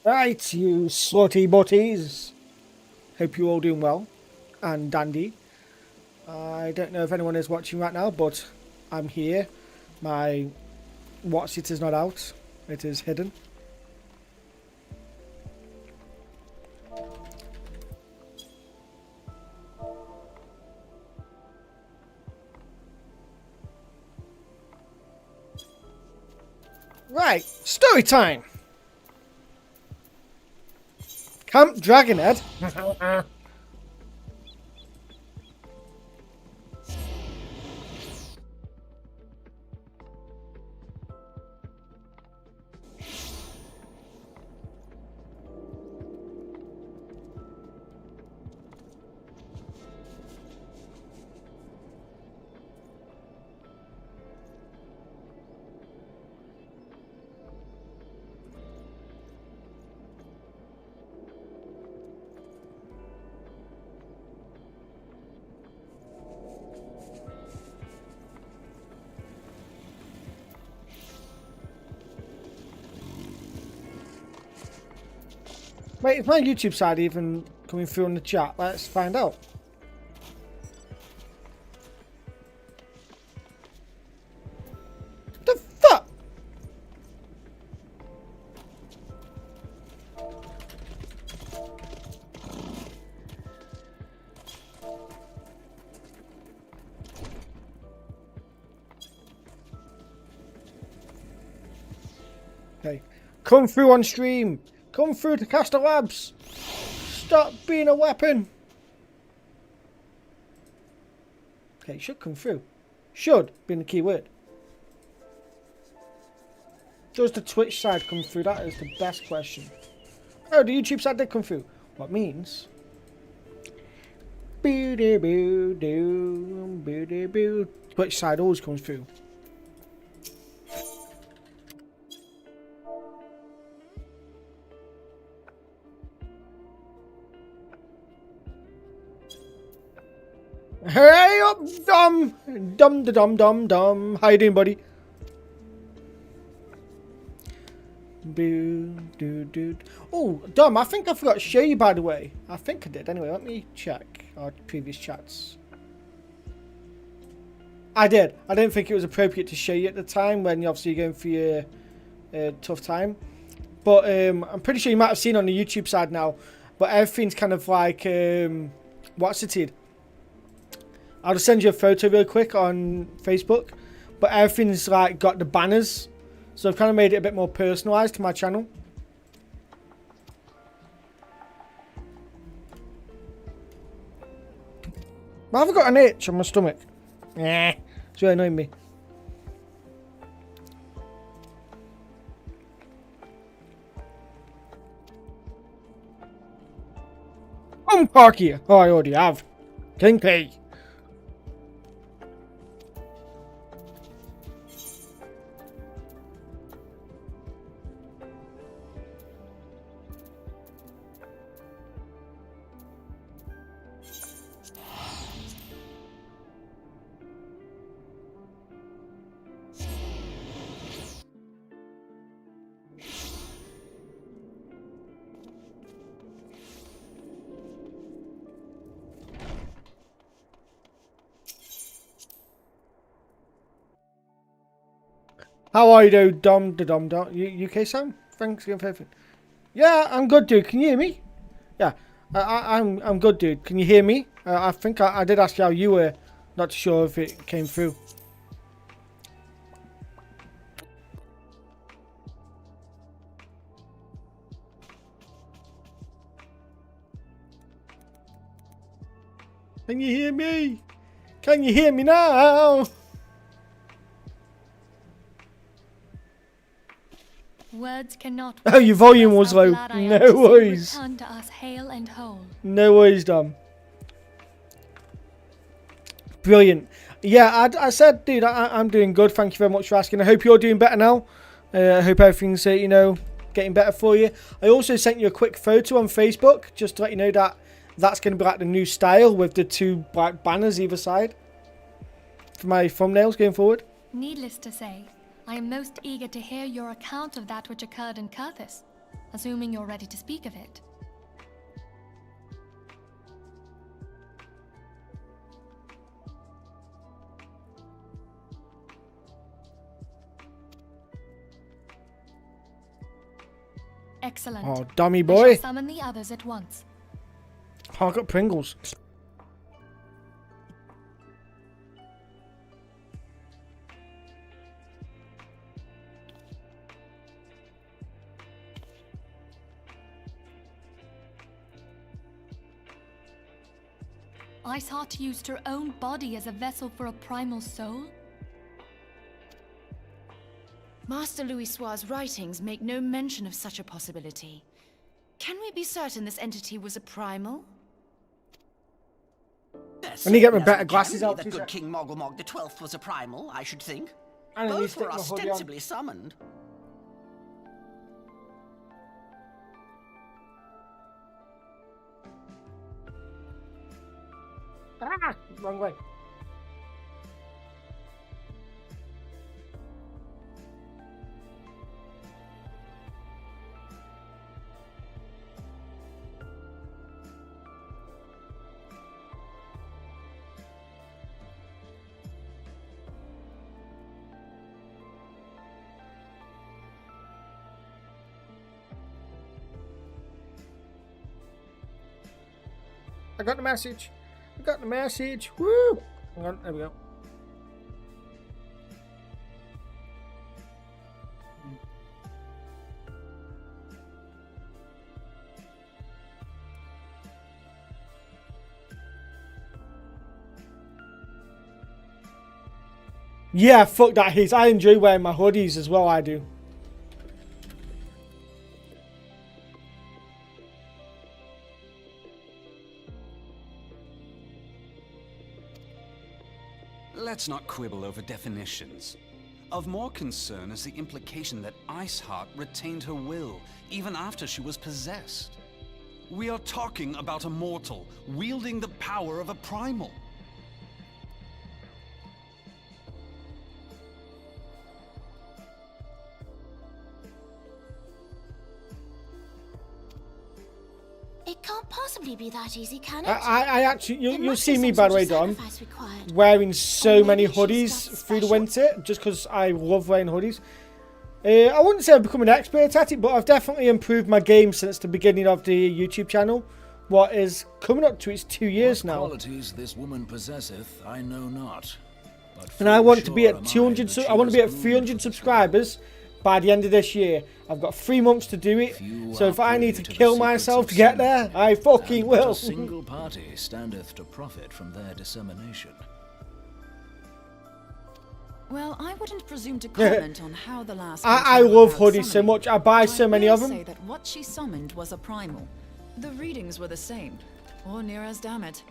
Right, you slutty butties. Hope you're all doing well and dandy. I don't know if anyone is watching right now, but I'm here. My what's it is not out. It is hidden. Right, story time. Camp Dragonhead. Wait, is my YouTube side even coming through on the chat? Let's find out. The fuck? Okay. Come through on stream. Come through to Caster Labs. Stop being a weapon. Okay, it should come through. Should being the key word. Does the Twitch side come through? That is the best question. Oh, the YouTube side did come through. What means? Twitch side always comes through. Hey up, Dom! Dum. How you doing, buddy? Oh, Dom, I think I forgot to show you, by the way. I think I did. Anyway, let me check our previous chats. I did. I didn't think it was appropriate to show you at the time when you're obviously going through your tough time. But I'm pretty sure you might have seen on the YouTube side now. But everything's kind of like, what's it? I'll just send you a photo real quick on Facebook. But everything's like got the banners. So I've kind of made it a bit more personalised to my channel. But I've got an itch on my stomach. It's really annoying me. Park here. Oh, I already have. King P. How are you, Dom? You okay, Sam? Thanks again for everything. Yeah, I'm good, dude. Can you hear me? Yeah, I'm good, dude. Can you hear me? I think I did ask you how you were. Not sure if it came through. Can you hear me? Can you hear me now? Words cannot. Oh, your volume was low. No worries. Return to us hale and whole. No worries, Dom. Brilliant. Yeah, I said, dude, I'm doing good. Thank you very much for asking. I hope you're doing better now. I hope everything's, getting better for you. I also sent you a quick photo on Facebook just to let you know that that's going to be like the new style with the two black banners either side for my thumbnails going forward. Needless to say, I am most eager to hear your account of that which occurred in Kurthis. assuming you're ready to speak of it. Excellent. Oh, dummy I boy. shall summon the others at once. Oh, I got Pringles. Iceheart used her own body as a vessel for a primal soul? Master Louisoir's writings make no mention of such a possibility. Can we be certain this entity was a primal? Yes, I need to get my as better we glasses can out, be please, that good sir. King Mogglmog the 12th was a primal, I should think. I need to Both stick were my hoodie on. ostensibly summoned. Ah, wrong way. I got the message. I got the message. Woo! Hang on, there we go. Yeah, fuck that heat. I enjoy wearing my hoodies as well, I do. Let's not quibble over definitions. Of more concern is the implication that Iceheart retained her will, even after she was possessed. We are talking about a mortal, wielding the power of a primal. It can't possibly be that easy, can it? I actually, There you'll must see be me, some by the sort way, of Dom, sacrifice required. wearing so Or many maybe she's hoodies just through the special. winter, just because I love wearing hoodies. I wouldn't say I've become an expert at it, but I've definitely improved my game since the beginning of the YouTube channel. What is coming up to its 2 years What now. qualities this woman possesseth, I know not. But And I full want to be sure at am 200. that she I want to be was at groomed 300 for this subscribers by the end of this year. I've got 3 months to do it. Few So are if I need to privy the kill secrets myself of to get sin, there, I fucking and but will. a single party standeth to profit from their dissemination. Well, I wouldn't presume to comment on how the last. I came love about hoodies so summoning, much. I buy but so many will of them. say that what she summoned was a primal. The readings were the same, or near as damn it.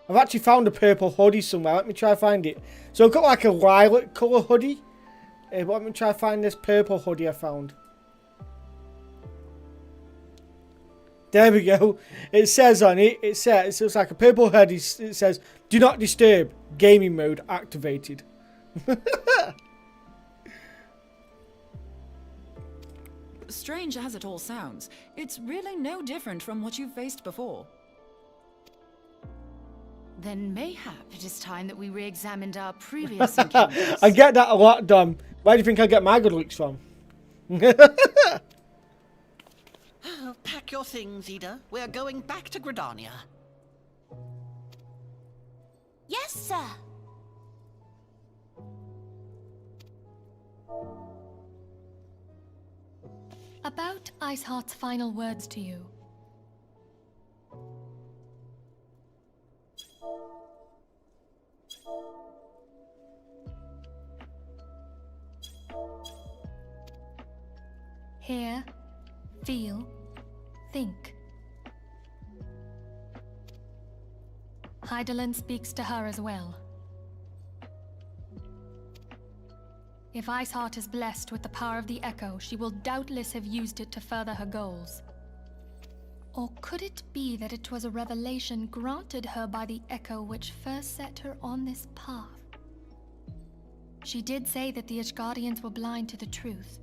I've actually found a purple hoodie somewhere. Let me try and find it. So I've got like a lilac colour hoodie. But let me try and find this purple hoodie I found. There we go. It says on it, it looks like a purple hoodie. It says, "Do not disturb. Gaming mode activated." Strange as it all sounds, it's really no different from what you've faced before. Then mayhap it is time that we re-examined our previous encounters. I get that a lot, Dom. Where do you think I get my good looks from? Oh, pack your things, Ida. We're going back to Gridania. Yes, sir. About Iceheart's final words to you. Hear, feel, think. Hydaelyn speaks to her as well. If Iceheart is blessed with the power of the Echo, she will doubtless have used it to further her goals. Or could it be that it was a revelation granted her by the Echo which first set her on this path? She did say that the Ashgardians were blind to the truth.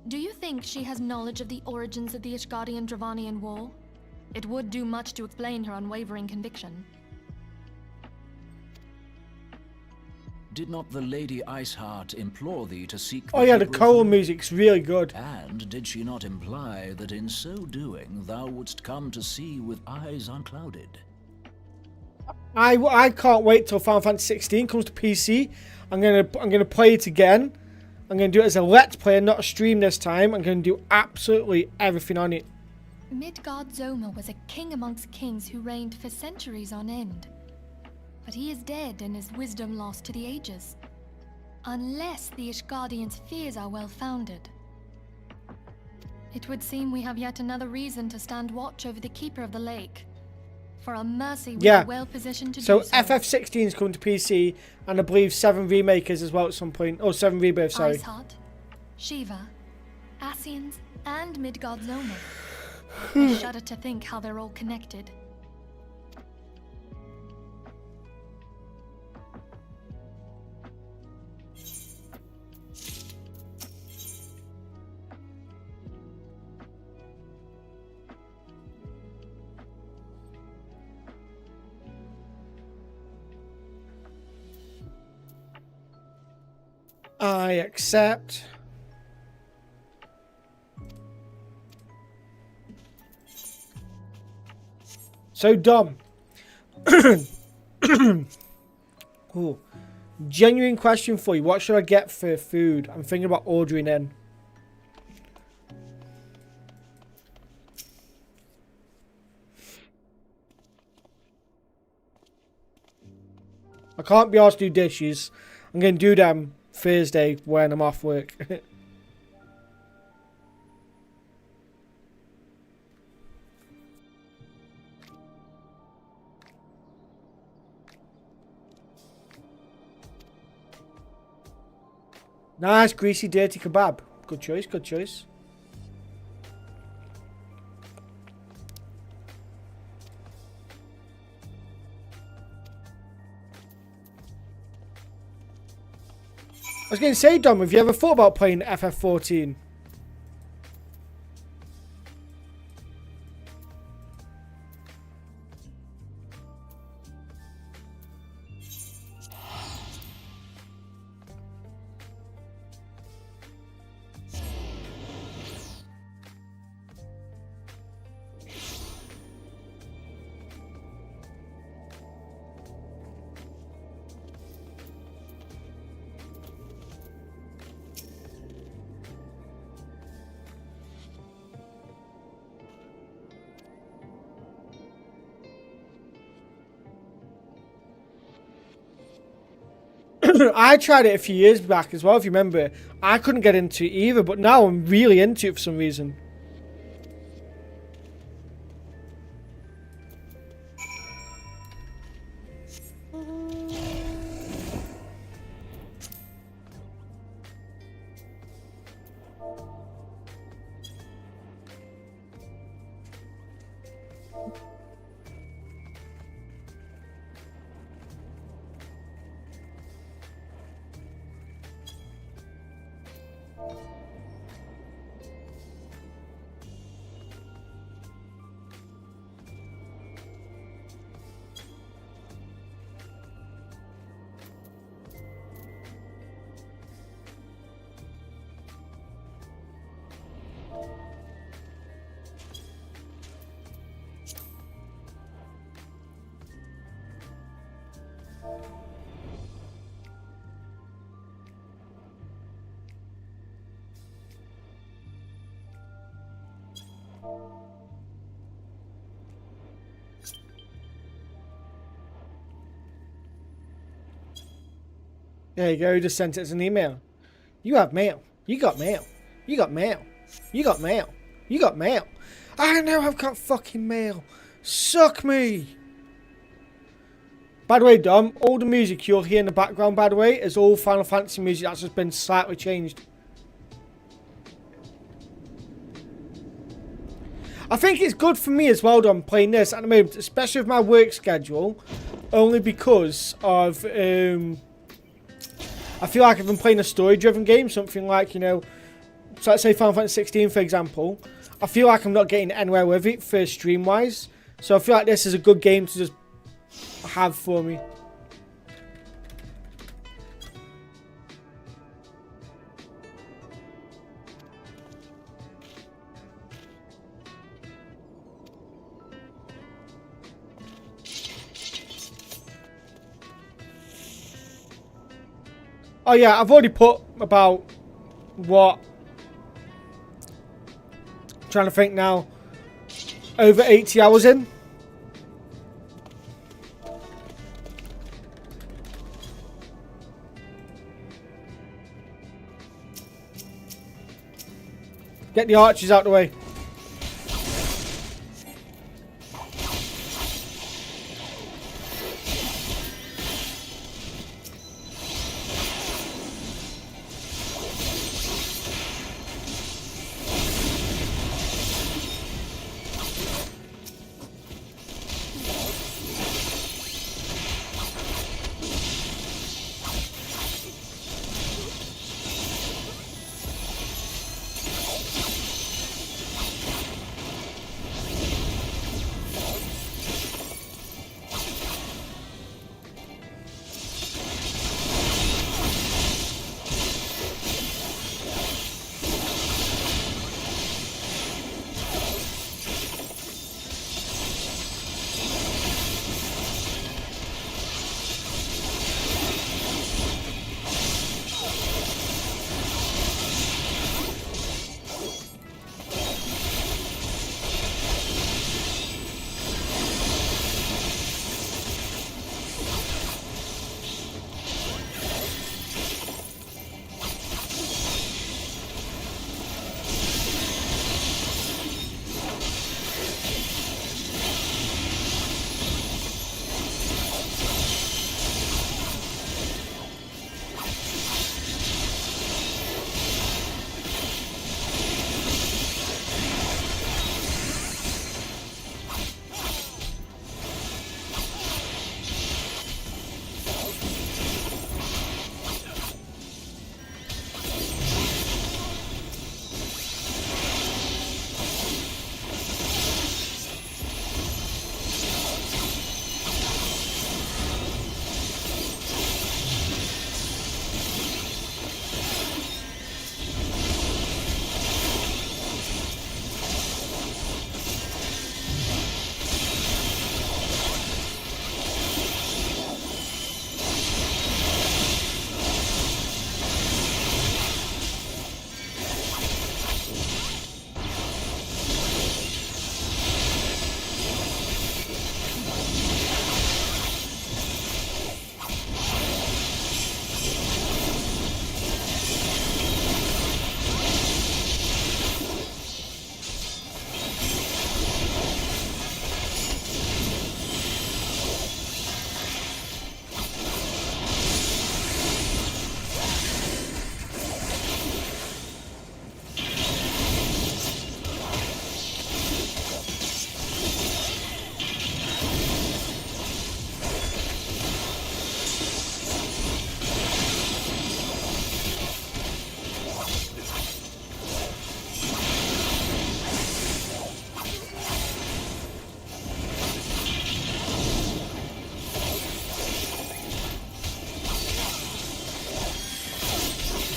Do you think she has knowledge of the origins of the Ishgardian-Dravanian War? It would do much to explain her unwavering conviction. Did not the Lady Iceheart implore thee to seek Oh yeah, the Hydro choral food? music's really good. And did she not imply that in so doing thou wouldst come to see with eyes unclouded? I can't wait till Final Fantasy 16 comes to PC. I'm gonna play it again. I'm gonna do it as a let's play, not a stream this time. I'm gonna do absolutely everything on it. Midgard Zoma was a king amongst kings who reigned for centuries on end. But he is dead and his wisdom lost to the ages. Unless the Ishgardians' fears are well founded. It would seem we have yet another reason to stand watch over the Keeper of the Lake. For a mercy, we are well positioned to do so. FF14 is coming to PC, and I believe 7 remakers as well at some point. Oh, 7 rebirths, sorry. Iceheart, Shiva, Ascians, and Midgard Zoma. I shudder to think how they're all connected. I accept. So dumb. Ooh. Genuine question for you. What should I get for food? I'm thinking about ordering in. I can't be asked to do dishes. I'm going to do them Thursday when I'm off work. Nice, greasy, dirty kebab. Good choice, good choice. I was going to say, Dom, have you ever thought about playing FF14? I tried it a few years back as well, if you remember. I couldn't get into it either, but now I'm really into it for some reason. There you go, you just sent it as an email. You have mail. You got mail. You got mail. You got mail. You got mail. I know I've got fucking mail. Suck me. By the way, Dom, all the music you'll hear in the background, by the way, is all Final Fantasy music that's just been slightly changed. I think it's good for me as well, Dom, playing this at the moment, especially with my work schedule, only because of, I feel like I've been playing a story-driven game, something like, you know, So let's say Final Fantasy 16, for example. I feel like I'm not getting anywhere with it for stream-wise. So I feel like this is a good game to just have for me. Oh yeah, I've already put about what? I'm trying to think now. Over 80 hours in. Get the archers out the way.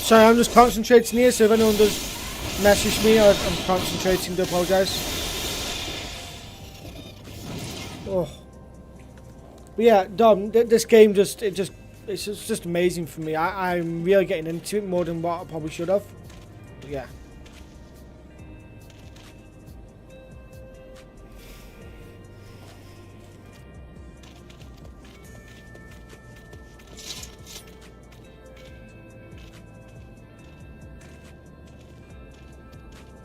Sorry, I'm just concentrating here, so if anyone does message me, I'm concentrating, to apologise. Oh. But yeah, Dom, this game it's just amazing for me. I'm really getting into it more than what I probably should have. But yeah.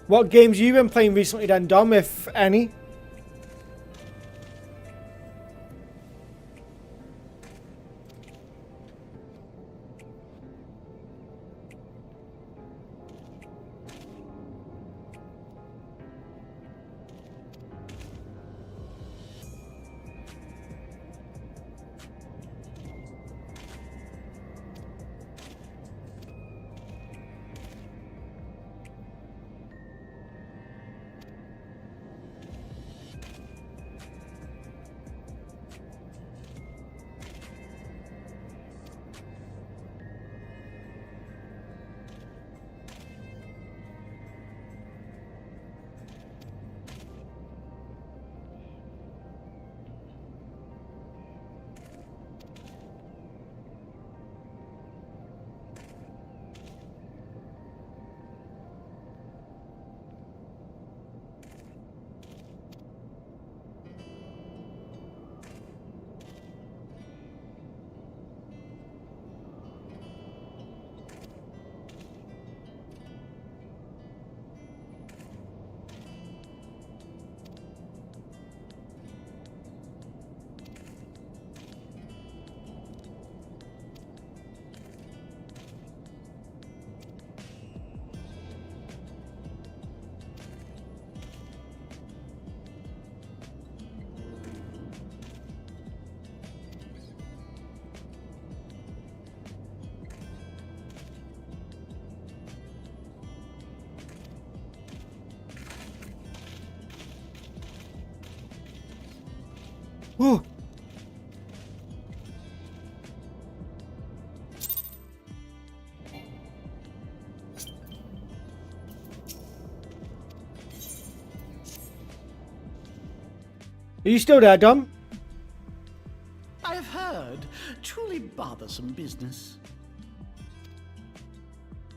What games have you been playing recently then, Dom, if any? Oh. Are you still there, Dom? I've heard. Truly bothersome business.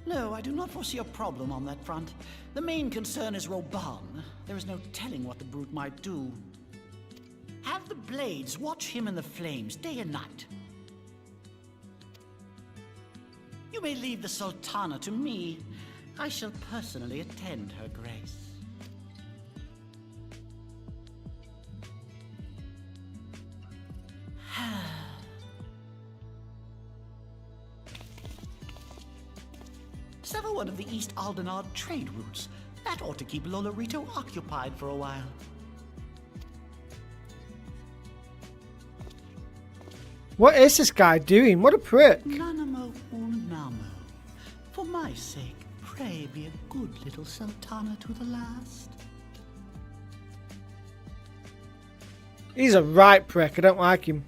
No, I do not foresee a problem on that front. The main concern is Roban. There is no telling what the brute might do. Have the blades watch him in the flames day and night. You may leave the Sultana to me. I shall personally attend her grace. Sever one of the East Aldenard trade routes. That ought to keep Lolorito occupied for a while. What is this guy doing? What a prick. Nanamo unamo. For my sake, pray be a good little Sultana to the last. He's a right prick. I don't like him.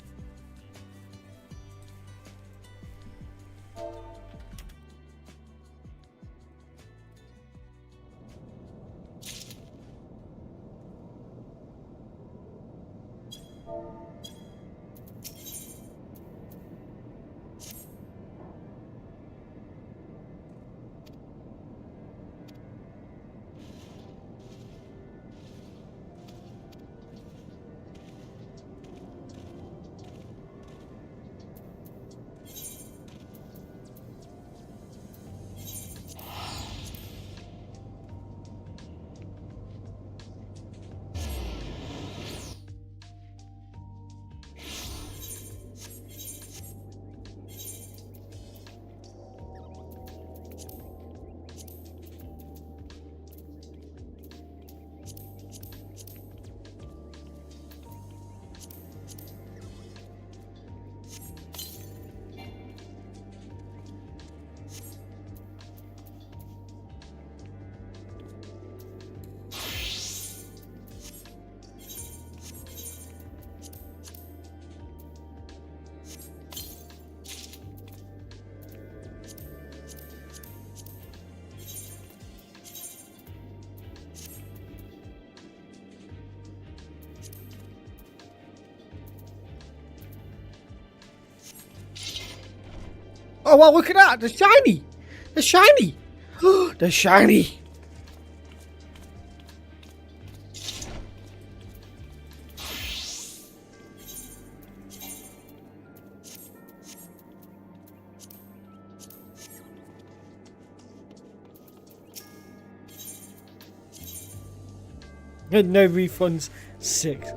Oh, well, look at that. They're shiny. They're shiny. They're shiny. No refunds. 6.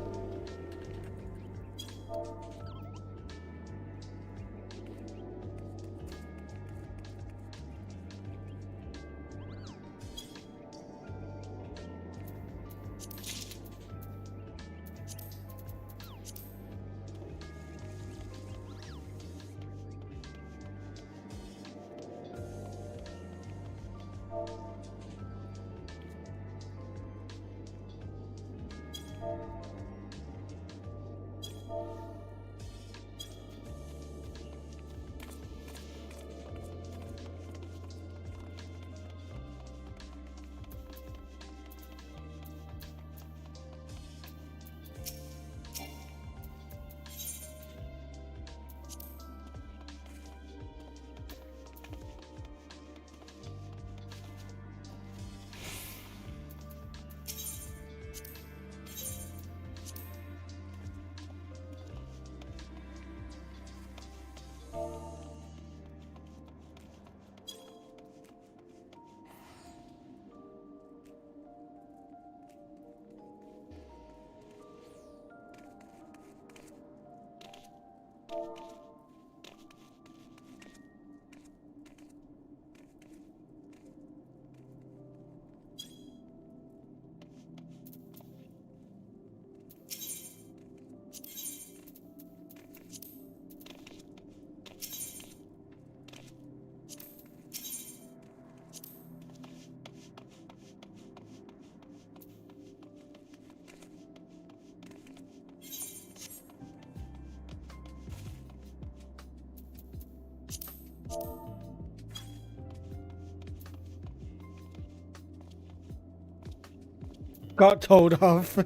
Got told off.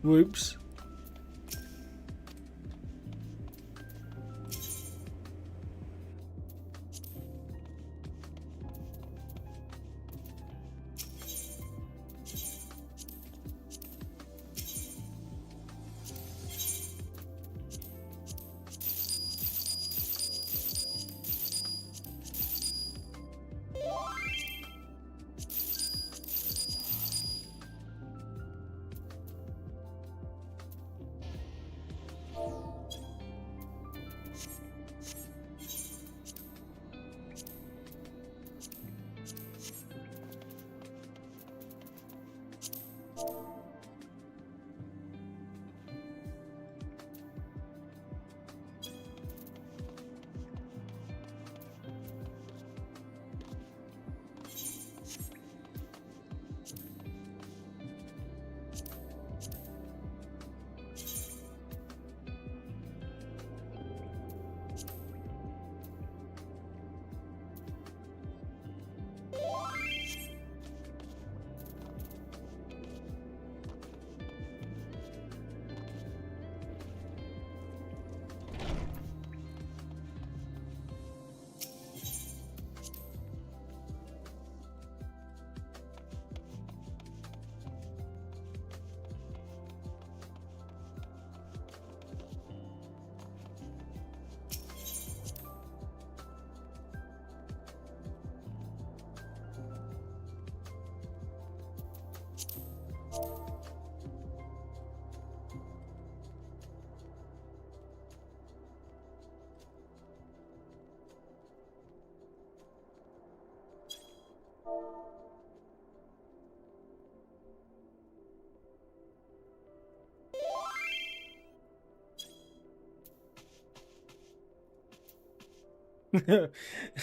Whoops.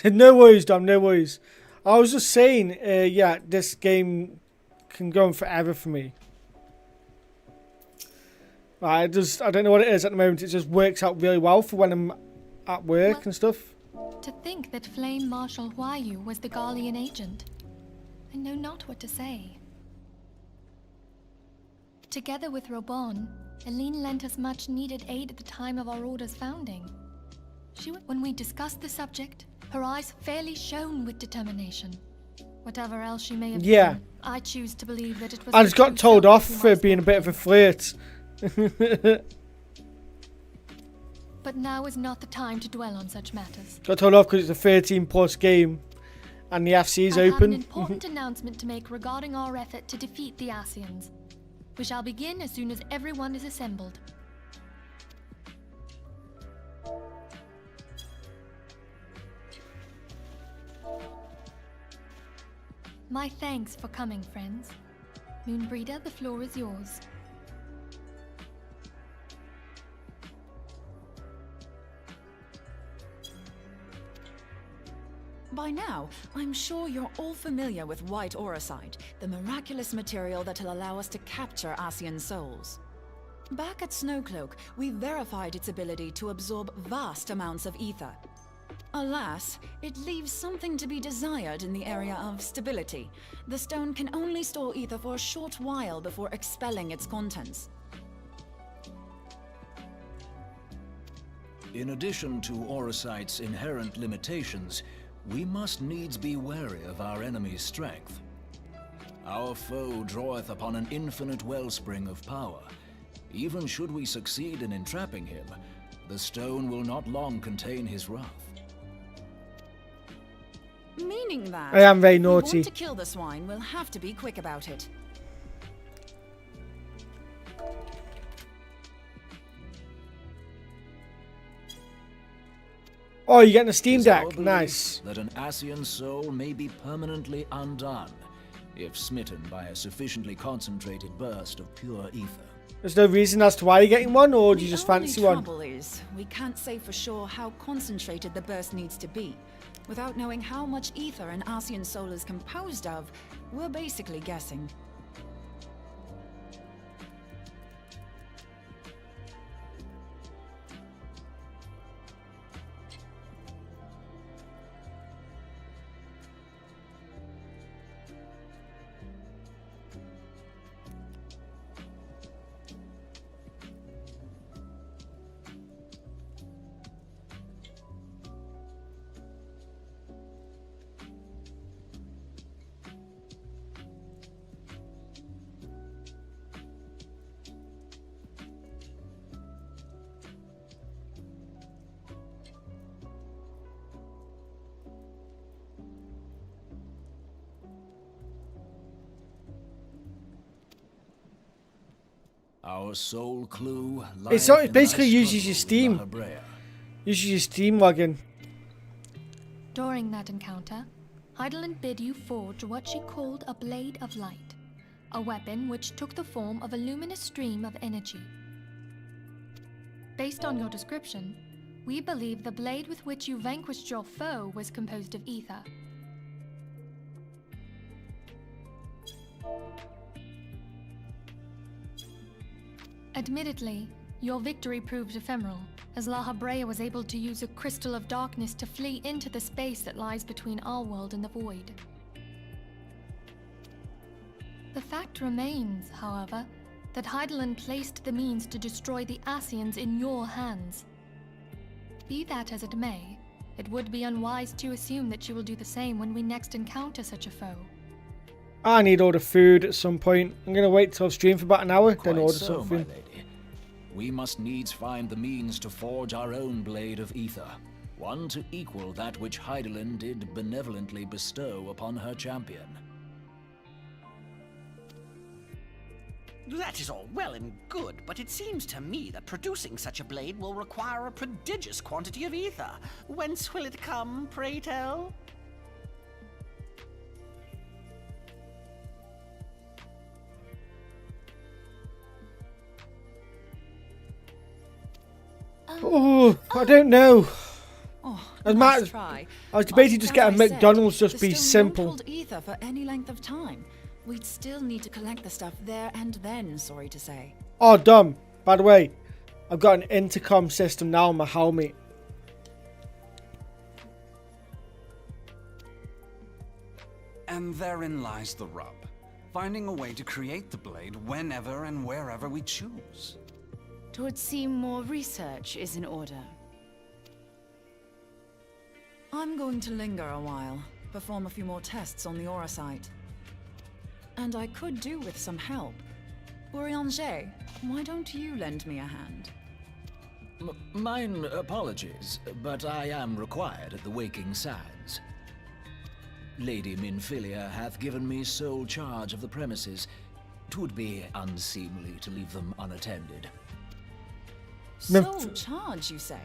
No worries, Dom, no worries. I was just saying, yeah, this game can go on forever for me. I don't know what it is at the moment. It just works out really well for when I'm at work and stuff. To think that Flame Marshal Huayu was the Garlean agent. I know not what to say. Together with Robon, Eileen lent us much needed aid at the time of our order's founding. When we discussed the subject, her eyes fairly shone with determination. Whatever else she may have done, I choose to believe that it was. I just got told off for being a bit of a flirt. But now is not the time to dwell on such matters. Got told off because it's a 13+ game, and the FC is open. I have an important announcement to make regarding our effort to defeat the Asians. We shall begin as soon as everyone is assembled. My thanks for coming, friends. Moonbreeder, the floor is yours. By now, I'm sure you're all familiar with white auricide, the miraculous material that'll allow us to capture Asian souls. Back at Snowcloak, we verified its ability to absorb vast amounts of ether. Alas, it leaves something to be desired in the area of stability. The stone can only store ether for a short while before expelling its contents. In addition to auricite's inherent limitations, we must needs be wary of our enemy's strength. Our foe draweth upon an infinite wellspring of power. Even should we succeed in entrapping him, the stone will not long contain his wrath. Meaning that I am very if naughty. we want to kill the swine, we'll have to be quick about it. Oh, you're getting a Steam It is our Deck. belief Nice. that an Asian soul may be permanently undone if smitten by a sufficiently concentrated burst of pure ether. There's no reason as to why you're getting one, or do you just fancy The one? trouble is, we can't say for sure how concentrated the burst needs to be. Without knowing how much ether an Asian soul is composed of, we're basically guessing. Our sole clue It's lieth in basically thy uses your struggle Steam. with Lahabrea. Uses your Steam login. During that encounter, Heidelin bid you forge what she called a Blade of Light, a weapon which took the form of a luminous stream of energy. Based on your description, we believe the blade with which you vanquished your foe was composed of ether. Admittedly, your victory proved ephemeral, as Lahabrea was able to use a crystal of darkness to flee into the space that lies between our world and the void. The fact remains, however, that Heidelin placed the means to destroy the Ascians in your hands. Be that as it may, it would be unwise to assume that she will do the same when we next encounter such a foe. I need order food at some point. I'm going to wait till I've streamed for about an hour, then Quite order so, something. my lady. We must needs find the means to forge our own blade of ether, one to equal that which Heidelin did benevolently bestow upon her champion. That is all well and good, but it seems to me that producing such a blade will require a prodigious quantity of ether. Whence will it come, pray tell? Oh, I don't know. Oh, As nice much- try. I was debating But just as get a I said, McDonald's, just the be stone simple. won't hold ether for any length of time. We'd still need to collect the stuff there and then, sorry to say. Oh, dumb. By the way, I've got an intercom system now on my helmet. And therein lies the rub. Finding a way to create the blade whenever and wherever we choose. It would seem more research is in order. I'm going to linger a while, perform a few more tests on the aura site. And I could do with some help. Eorzea, why don't you lend me a hand? Mine apologies, but I am required at the Waking Sands. Lady Minfilia hath given me sole charge of the premises. 'Twould be unseemly to leave them unattended. Sole charge, you say?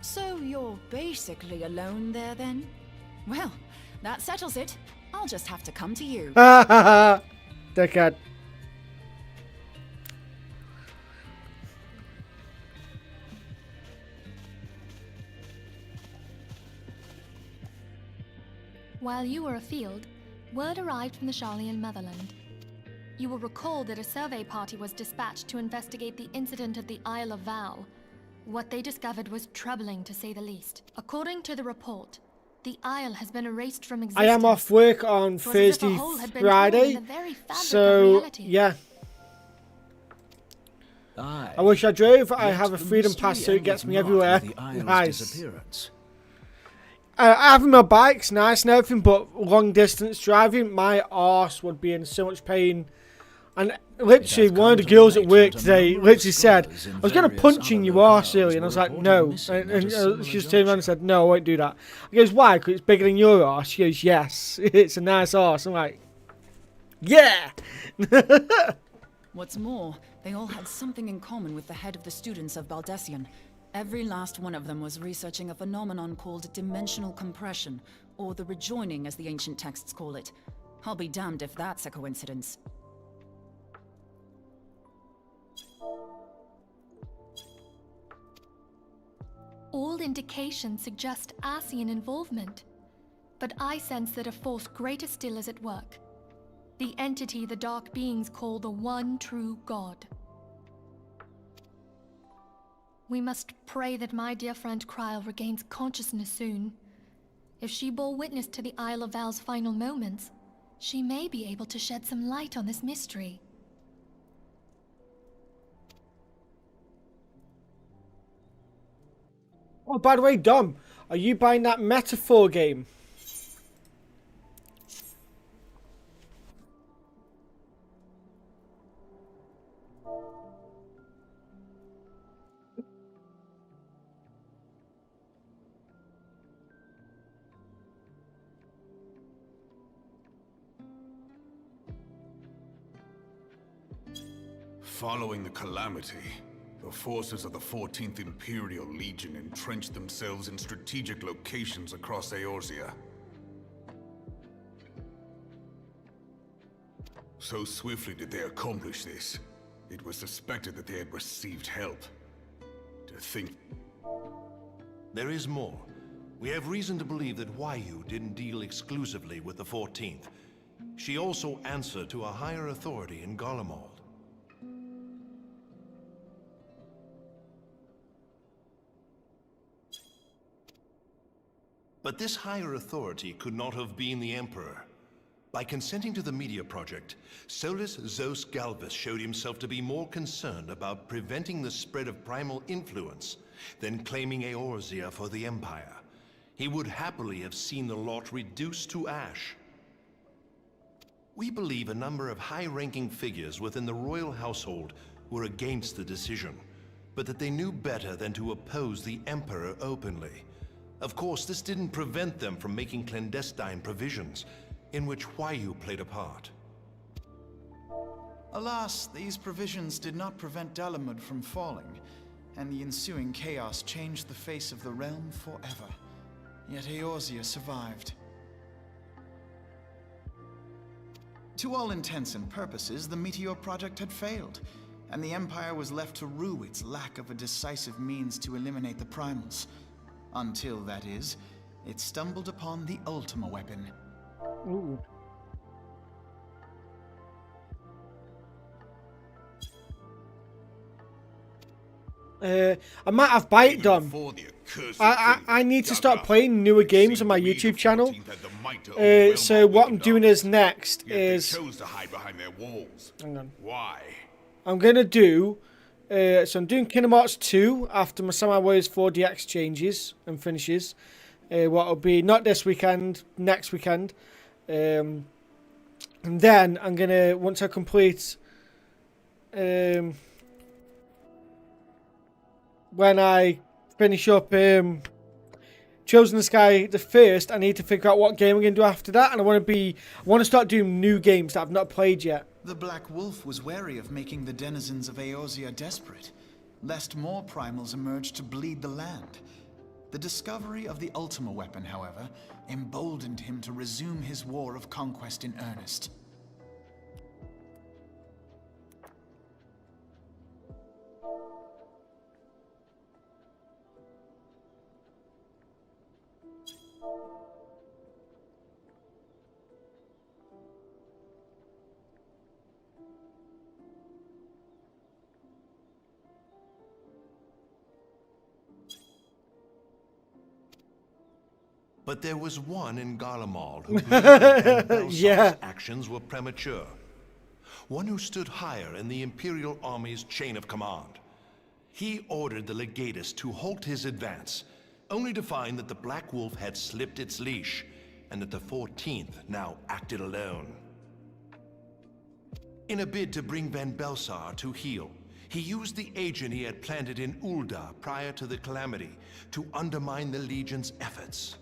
So you're basically alone there then? Well, that settles it. I'll just have to come to you. Ha ha ha! Dickhead. While you were afield, word arrived from the Garlean motherland. You will recall that a survey party was dispatched to investigate the incident at the Isle of Val. What they discovered was troubling, to say the least. According to the report, the Isle has been erased from existence. I am off work on It was as if a Thursday, hole had been torn in Friday, the very fabric of so reality. yeah. Aye. I wish I drove. I Yet have a the freedom pass, so mystery it gets me endeth not everywhere. with the isle's Nice. disappearance. Having my bike's nice and everything, but long distance driving, my arse would be in so much pain. And literally, It hath one of come the to girls at light work that a today number of literally said, scholars in I was going to various punch you in other your arse locales earlier, and I was were like, reported no. missing And, at a similar she just turned around and juncture. said, no, I won't do that. He goes, why? Because it's bigger than your arse. She goes, yes, it's a nice arse. I'm like, yeah. What's more, they all had something in common with the head of the students of Baldessian. Every last one of them was researching a phenomenon called dimensional compression, or the rejoining as the ancient texts call it. I'll be damned if that's a coincidence. All indications suggest Ascian involvement, but I sense that a force greater still is at work. The entity the Dark Beings call the One True God. We must pray that my dear friend Kryl regains consciousness soon. If she bore witness to the Isle of Val's final moments, she may be able to shed some light on this mystery. Oh, by the way, Dom, are you buying that Metaphor game? Following the Calamity, the forces of the 14th Imperial Legion entrenched themselves in strategic locations across Eorzea. So swiftly did they accomplish this, it was suspected that they had received help. To think... There is more. We have reason to believe that Huayu didn't deal exclusively with the 14th. She also answered to a higher authority in Garlemald. But this higher authority could not have been the Emperor. By consenting to the media project, Solus Zos Galvus showed himself to be more concerned about preventing the spread of primal influence than claiming Eorzea for the Empire. He would happily have seen the lot reduced to ash. We believe a number of high-ranking figures within the royal household were against the decision, but that they knew better than to oppose the Emperor openly. Of course, this didn't prevent them from making clandestine provisions, in which Huayu played a part. Alas, these provisions did not prevent Dalamud from falling, and the ensuing chaos changed the face of the realm forever. Yet Eorzea survived. To all intents and purposes, the Meteor Project had failed, and the Empire was left to rue its lack of a decisive means to eliminate the primals. Until, that is, it stumbled upon the Ultima weapon. Ooh. I might have bite Dom. I need to start playing newer games on my YouTube channel. So what I'm doing is next is... Hang on. Why? I'm gonna do... so I'm doing Kingdom Hearts 2 after my Samurai Warriors 4DX changes and finishes. What will be not this weekend, next weekend. And then I'm gonna, once I complete... when I finish up Chosen the Sky the first, I need to figure out what game I'm going to do after that, and I want to start doing new games that I've not played yet. The Black Wolf was wary of making the denizens of Eorzea desperate, lest more primals emerge to bleed the land. The discovery of the Ultima weapon, however, emboldened him to resume his war of conquest in earnest. But there was one in Garlemald who believed that Belsar's actions were premature. One who stood higher in the Imperial Army's chain of command. He ordered the Legatus to halt his advance, only to find that the Black Wolf had slipped its leash, and that the 14th now acted alone. In a bid to bring Van Belsar to heel, he used the agent he had planted in Ul'dah prior to the Calamity to undermine the Legion's efforts.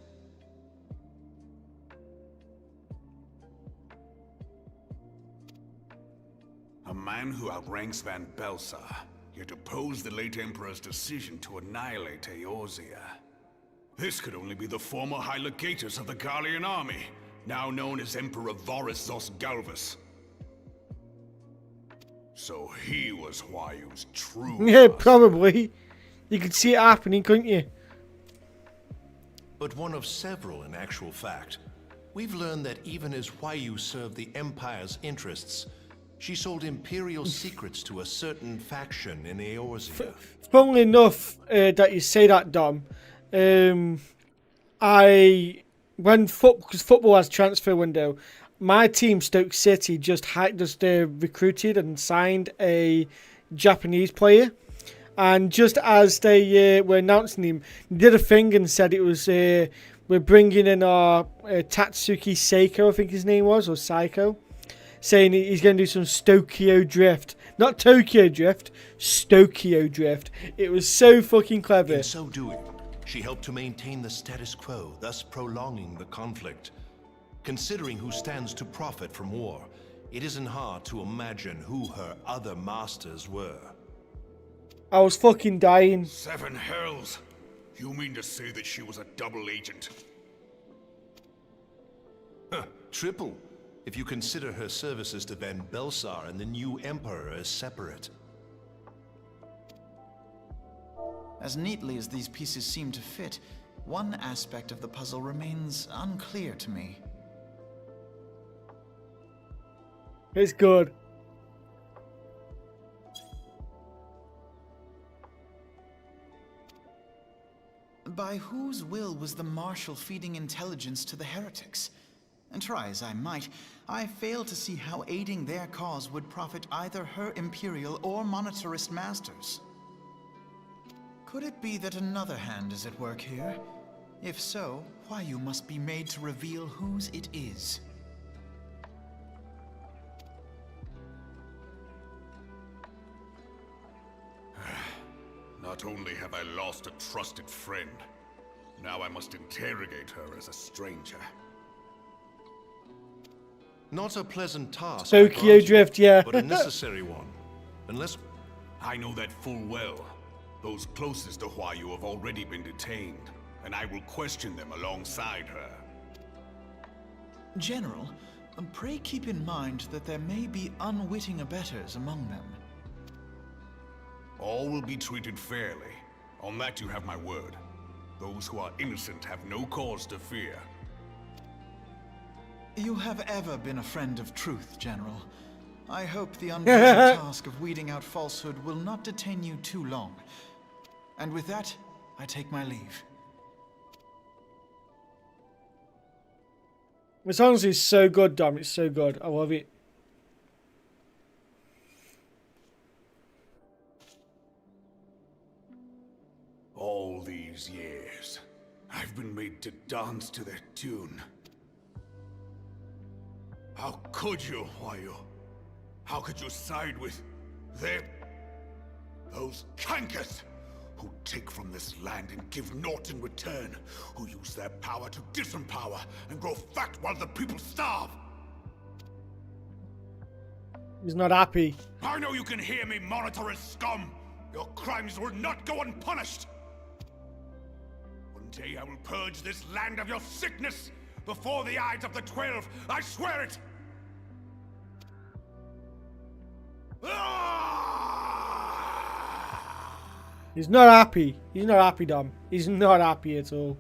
A man who outranks Van Belsar, yet opposed the late Emperor's decision to annihilate Eorzea. This could only be the former High Legatus of the Garlean army, now known as Emperor Varus Zos Galvus. So he was Huayu's true Yeah, probably. You could see it happening, couldn't you? But one of several in actual fact. We've learned that even as Huayu served the Empire's interests, she sold Imperial secrets to a certain faction in Eorzea. Funnily enough, that you say that, Dom, because football has transfer window, my team, Stoke City, just recruited and signed a Japanese player. And just as they were announcing him, they did a thing and said it was, we're bringing in our Tatsuki Seiko, I think his name was, or Saiko, saying he's going to do some Stokio Drift. Not Tokyo Drift, Stokio Drift. It was so fucking clever. In so doing, she helped to maintain the status quo, thus prolonging the conflict. Considering who stands to profit from war, it isn't hard to imagine who her other masters were. I was fucking dying. 7 hells! You mean to say that she was a double agent? Triple, if you consider her services to Van Belsar and the new Emperor as separate. As neatly as these pieces seem to fit, one aspect of the puzzle remains unclear to me. It's good. By whose will was the Marshal feeding intelligence to the heretics? And try as I might, I fail to see how aiding their cause would profit either her Imperial or monetarist masters. Could it be that another hand is at work here? If so, why you must be made to reveal whose it is. Not only have I lost a trusted friend, now I must interrogate her as a stranger. Not a pleasant task, Tokyo Drift, yeah. but a necessary one. Unless... I know that full well. Those closest to Huayu have already been detained, and I will question them alongside her. General, pray keep in mind that there may be unwitting abettors among them. All will be treated fairly. On that you have my word. Those who are innocent have no cause to fear. You have ever been a friend of truth, General. I hope the unpleasant task of weeding out falsehood will not detain you too long. And with that, I take my leave. The songs is so good, Dom. It's so good. I love it. All these years, I've been made to dance to their tune. How could you, Huayu? How could you side with those cankers who take from this land and give naught in return, who use their power to disempower and grow fat while the people starve? He's not happy. I know you can hear me, monetarist scum! Your crimes will not go unpunished! One day I will purge this land of your sickness before the eyes of the 12, I swear it! He's not happy. He's not happy, Dom. He's not happy at all.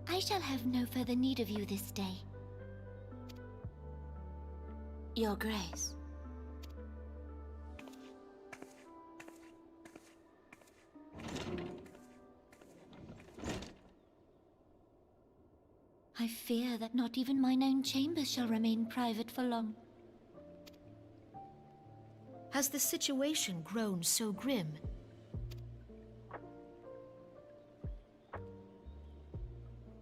I shall have no further need of you this day. Your Grace. I fear that not even mine own chambers shall remain private for long. Has the situation grown so grim?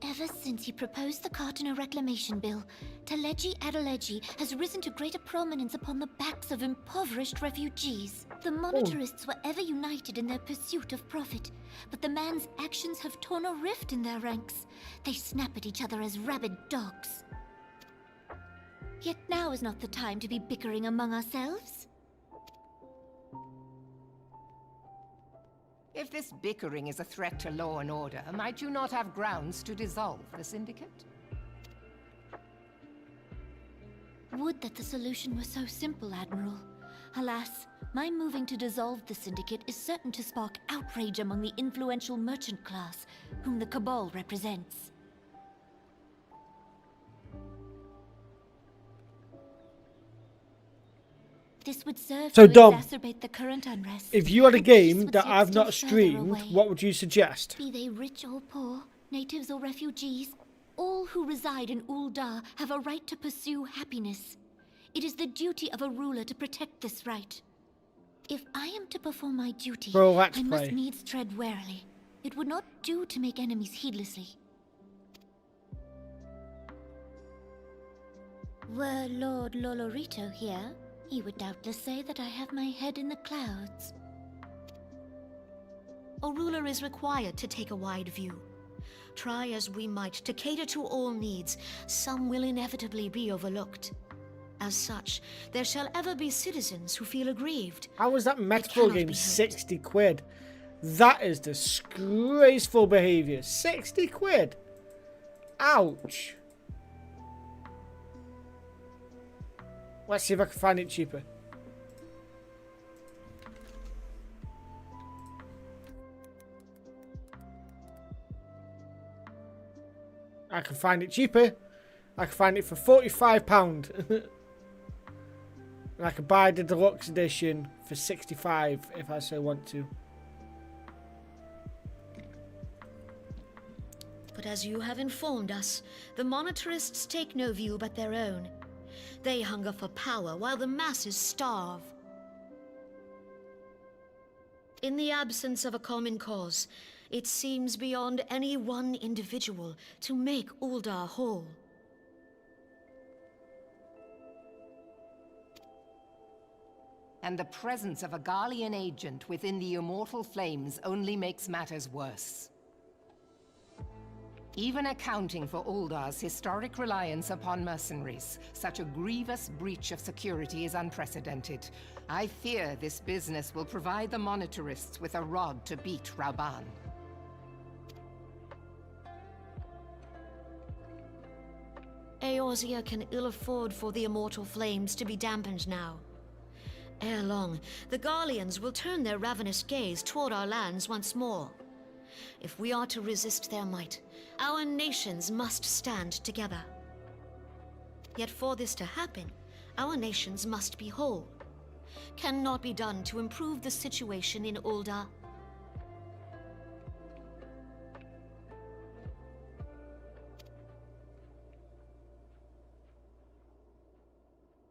Ever since he proposed the Cartiner Reclamation Bill, Teleji Adeleji has risen to greater prominence upon the backs of impoverished refugees. The monetarists were ever united in their pursuit of profit, but the man's actions have torn a rift in their ranks. They snap at each other as rabid dogs. Yet now is not the time to be bickering among ourselves. If this bickering is a threat to law and order, might you not have grounds to dissolve the Syndicate? Would that the solution were so simple, Admiral. Alas, my moving to dissolve the Syndicate is certain to spark outrage among the influential merchant class, whom the Cabal represents. This would serve So, to Dom, exacerbate the current unrest. if you had a and peace game would that slip I've still not further streamed, away. what would you suggest? Be they rich or poor, natives or refugees, all who reside in Ul'dah have a right to pursue happiness. It is the duty of a ruler to protect this right. If I am to perform my duty, Bro, let's I must play. needs tread warily. It would not do to make enemies heedlessly. Were Lord Lolorito here, he would doubtless say that I have my head in the clouds. a ruler is required to take a wide view. Try as we might to cater to all needs, some will inevitably be overlooked. As such, there shall ever be citizens who feel aggrieved. How was that metaphor game 60 quid? That is disgraceful behaviour. 60 quid. Ouch. Let's see if I can find it cheaper. I can find it cheaper. I can find it for £45. And I can buy the deluxe edition for £65 if I so want to. But as you have informed us, the monetarists take no view but their own. They hunger for power while the masses starve. In the absence of a common cause, it seems beyond any one individual to make Uldar whole. And the presence of a Garlean agent within the immortal flames only makes matters worse. Even accounting for Uldar's historic reliance upon mercenaries, such a grievous breach of security is unprecedented. I fear this business will provide the monetarists with a rod to beat Rauban. Eorzea can ill afford for the immortal flames to be dampened now. Ere long, the Garleans will turn their ravenous gaze toward our lands once more. If we are to resist their might, our nations must stand together. Yet for this to happen, our nations must be whole. Cannot be done to improve the situation in Uldar.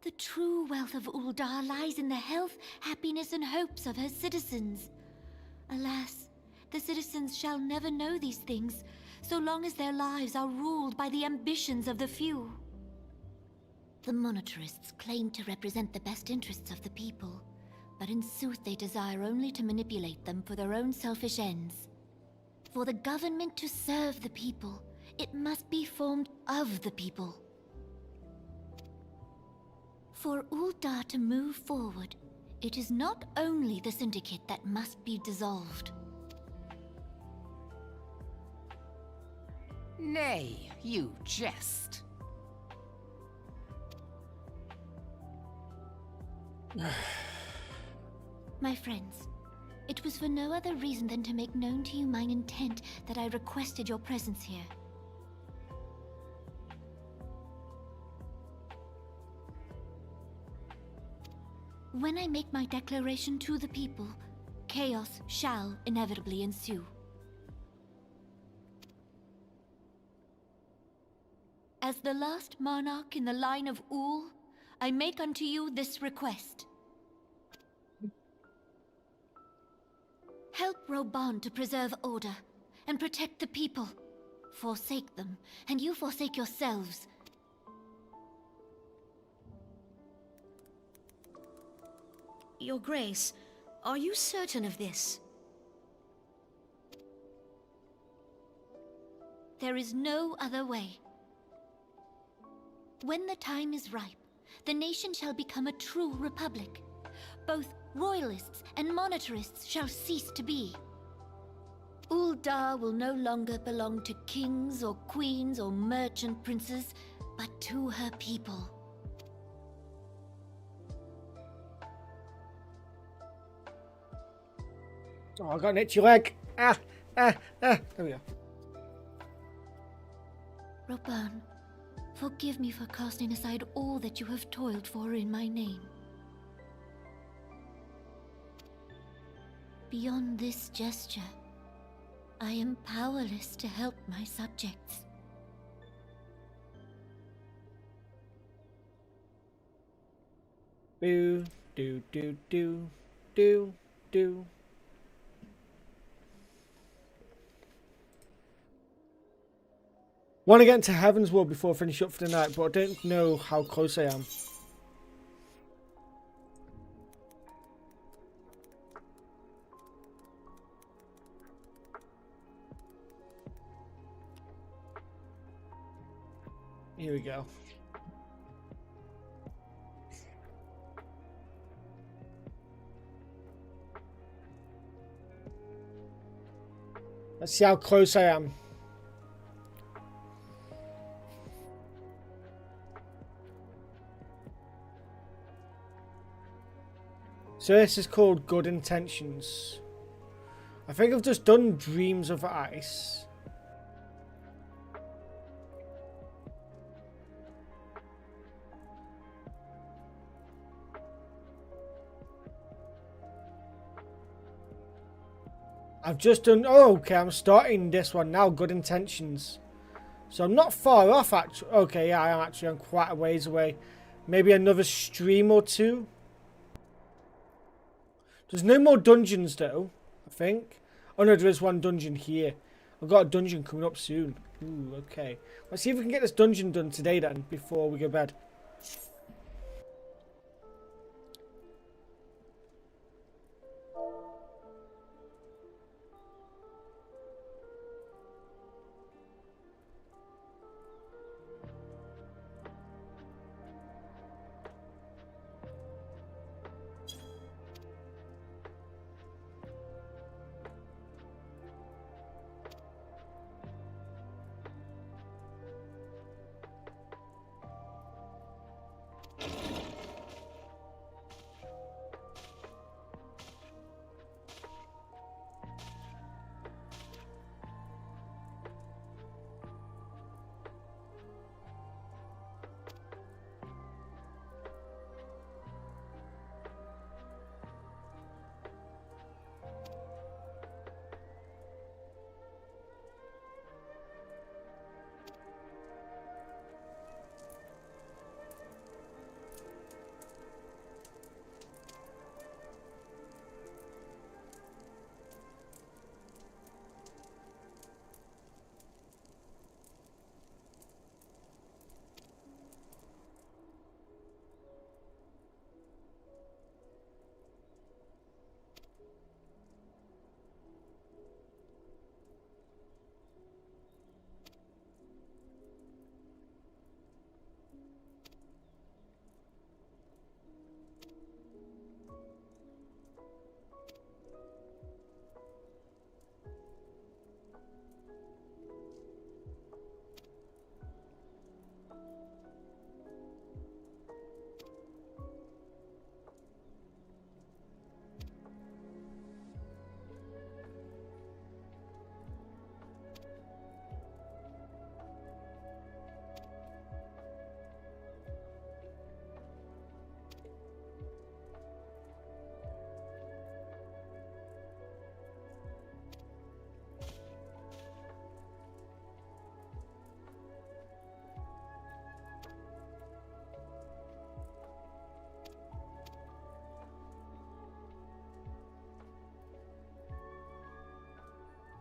The true wealth of Uldar lies in the health, happiness, and hopes of her citizens. Alas, the citizens shall never know these things, so long as their lives are ruled by the ambitions of the few. The monetarists claim to represent the best interests of the people, but in sooth they desire only to manipulate them for their own selfish ends. For the government to serve the people, it must be formed of the people. For Uldar to move forward, it is not only the Syndicate that must be dissolved. Nay, you jest. My friends, it was for no other reason than to make known to you mine intent that I requested your presence here. When I make my declaration to the people, chaos shall inevitably ensue. As the last monarch in the line of Ul, I make unto you this request. Help Rauban to preserve order and protect the people. Forsake them, and you forsake yourselves. Your Grace, are you certain of this? There is no other way. When the time is ripe, the nation shall become a true republic. Both royalists and monetarists shall cease to be. Uldar will no longer belong to kings or queens or merchant princes, but to her people. Oh, I got an itchy leg. There we go. Rauban, forgive me for casting aside all that you have toiled for in my name. Beyond this gesture, I am powerless to help my subjects. Do, do, do, do, do, do. Want to get into Heaven's World before I finish up for the night, but I don't know how close I am. Here we go. Let's see how close I am. So this is called Good Intentions. I think I've just done Dreams of Ice. I've just done... Oh, okay, I'm starting this one now, Good Intentions. So I'm not far off, actually. Okay, yeah, I am actually. I'm quite a ways away. Maybe another stream or two. There's no more dungeons, though, I think. Oh, no, there is one dungeon here. I've got a dungeon coming up soon. Ooh, okay. Let's see if we can get this dungeon done today, then, before we go to bed.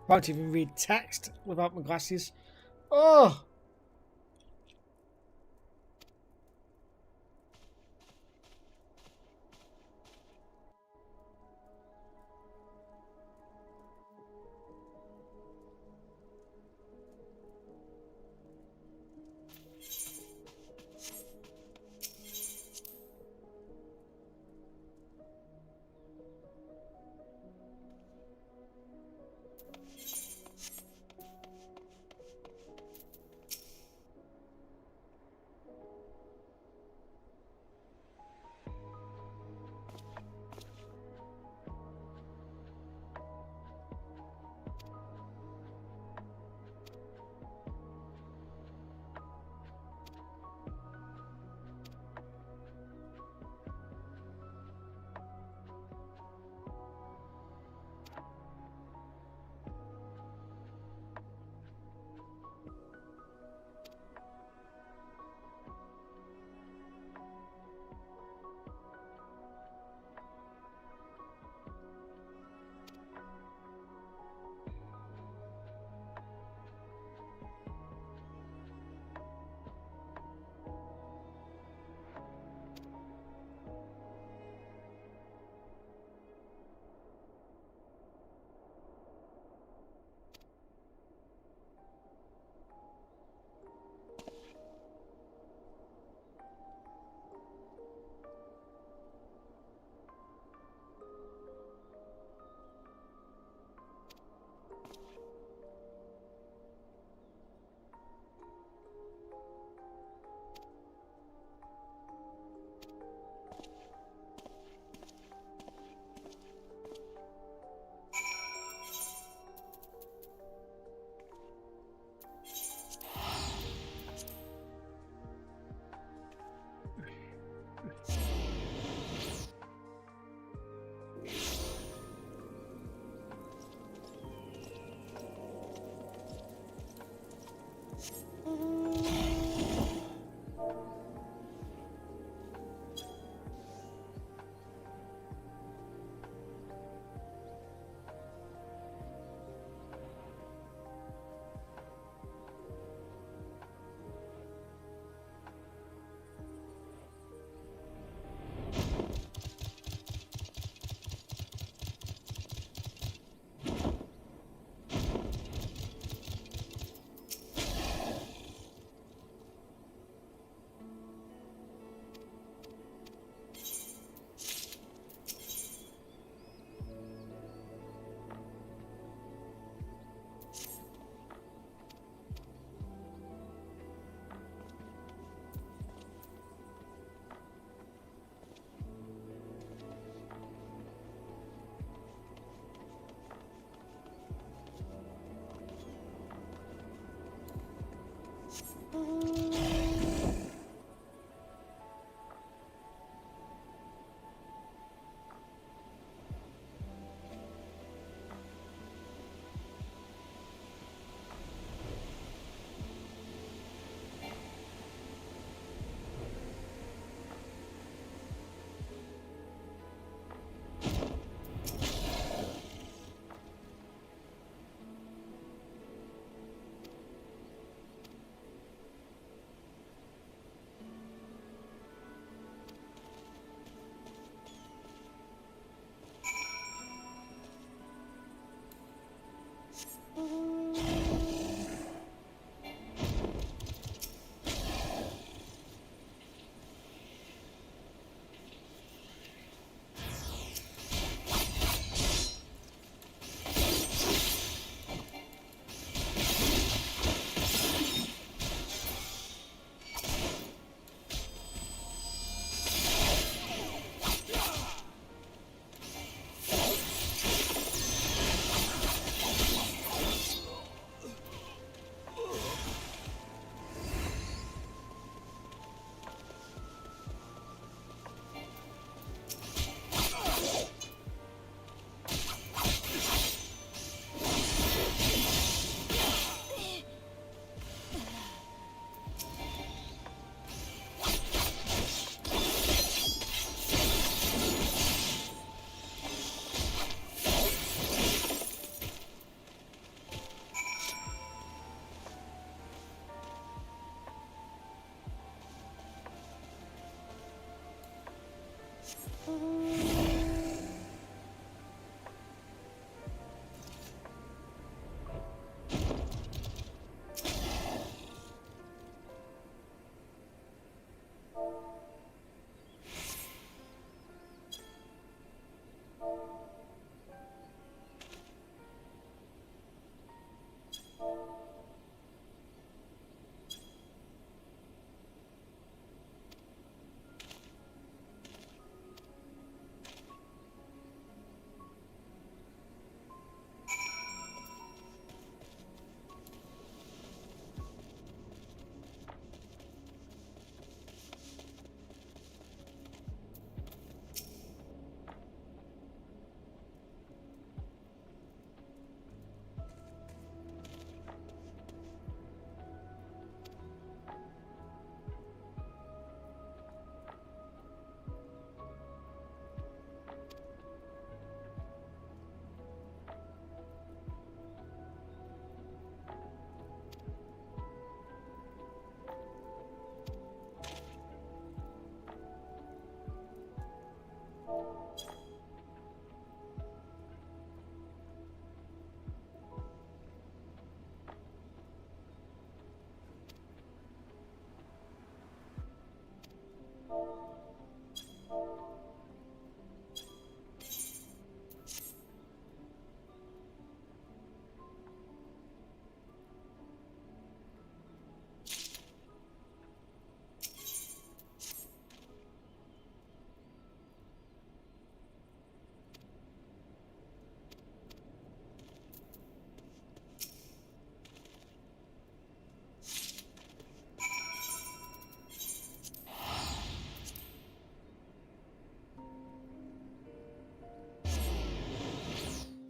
Can't even read text without my glasses. Oh!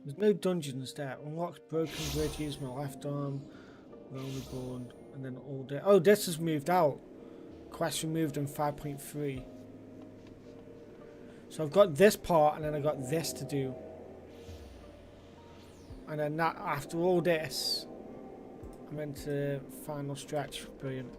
There's no dungeons there. Unlocks broken bridges, my left arm, Realm Reborn, and then all day. Oh, this has moved out. Quest removed in 5.3. So I've got this part, and then I've got this to do. And then that, after all this, I'm into final stretch. Brilliant.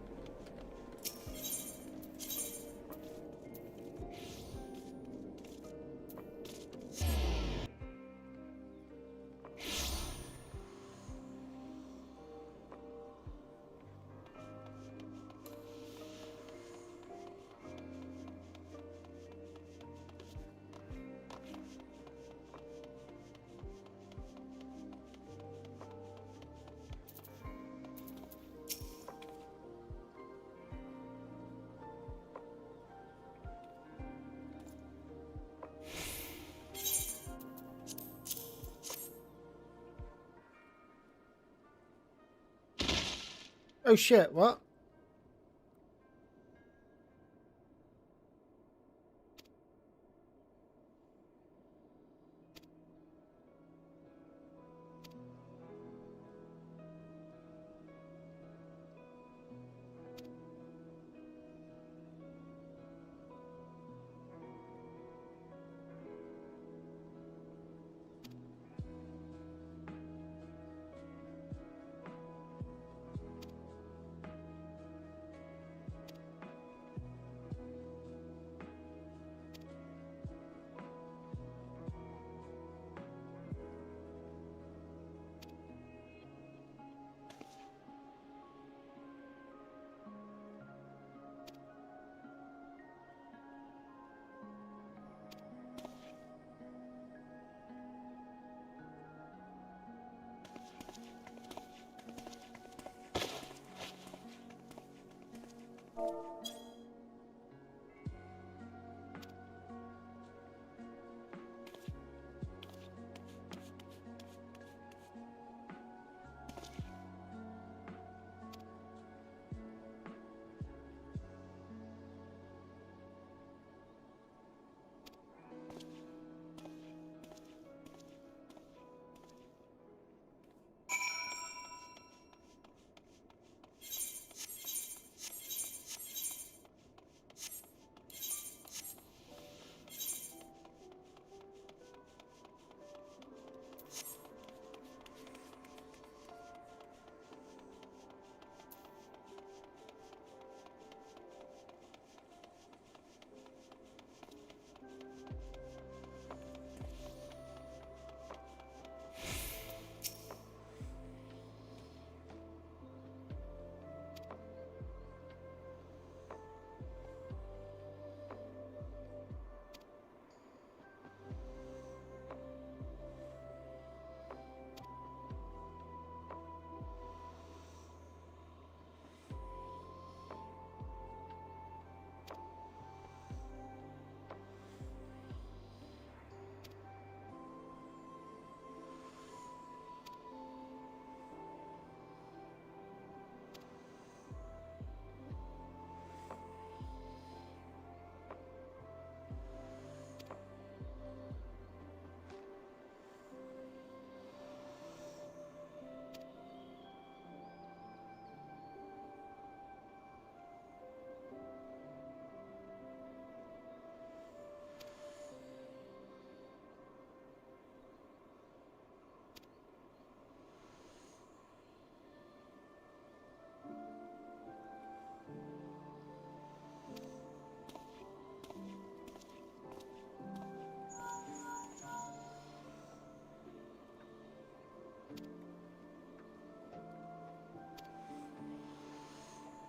Oh shit, what?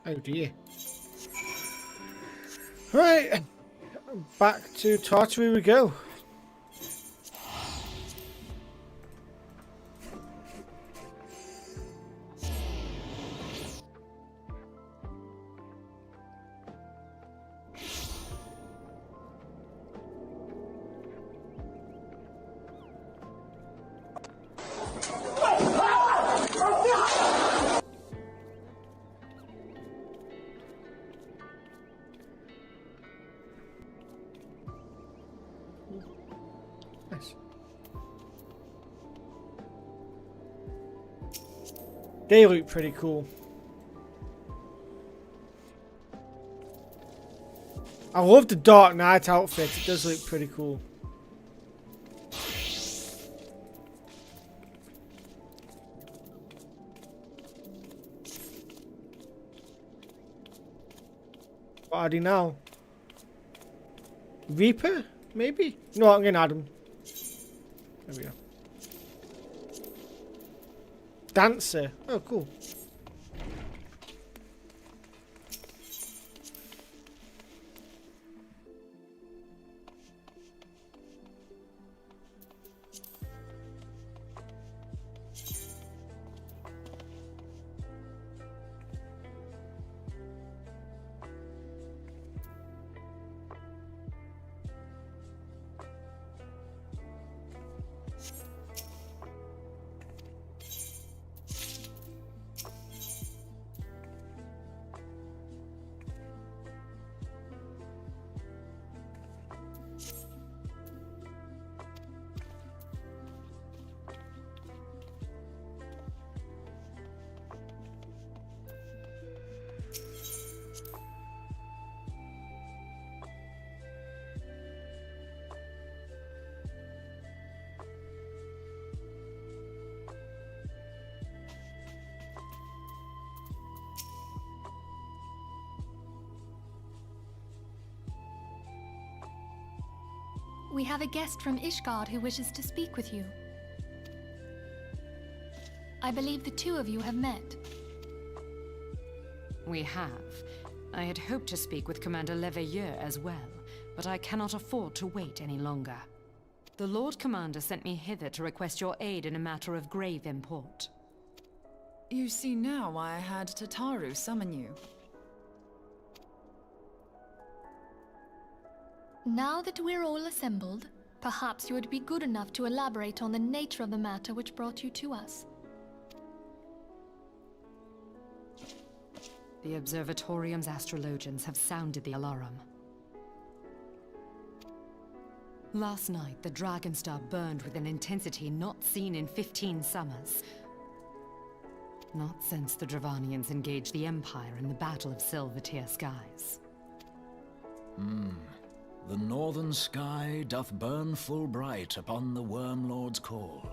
Oh dear. Right, back to Tartary we go. They look pretty cool. I love the Dark Knight outfit. It does look pretty cool. What are they now? Reaper? Maybe? No, I'm gonna add them. There we go. Dancer. Oh, cool. We have a guest from Ishgard who wishes to speak with you. I believe the two of you have met. We have. I had hoped to speak with Commander Leveilleur as well, but I cannot afford to wait any longer. The Lord Commander sent me hither to request your aid in a matter of grave import. You see now why I had Tataru summon you. Now that we're all assembled, perhaps you would be good enough to elaborate on the nature of the matter which brought you to us. The Observatorium's astrologians have sounded the alarm. Last night, the Dragonstar burned with an intensity not seen in 15 summers. Not since the Dravanians engaged the Empire in the Battle of Silver-Tier Skies. The northern sky doth burn full bright upon the Wormlord's call.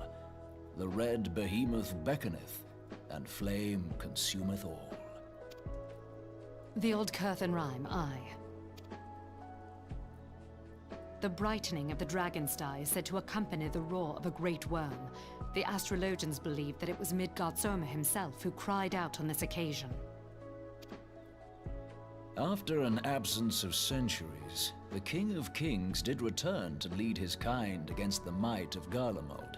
The red behemoth beckoneth, and flame consumeth all. The old Curthan rhyme, aye. The brightening of the Dragonstar is said to accompany the roar of a great worm. The astrologians believe that it was Midgard-Soma himself who cried out on this occasion. After an absence of centuries, the King of Kings did return to lead his kind against the might of Dalamud,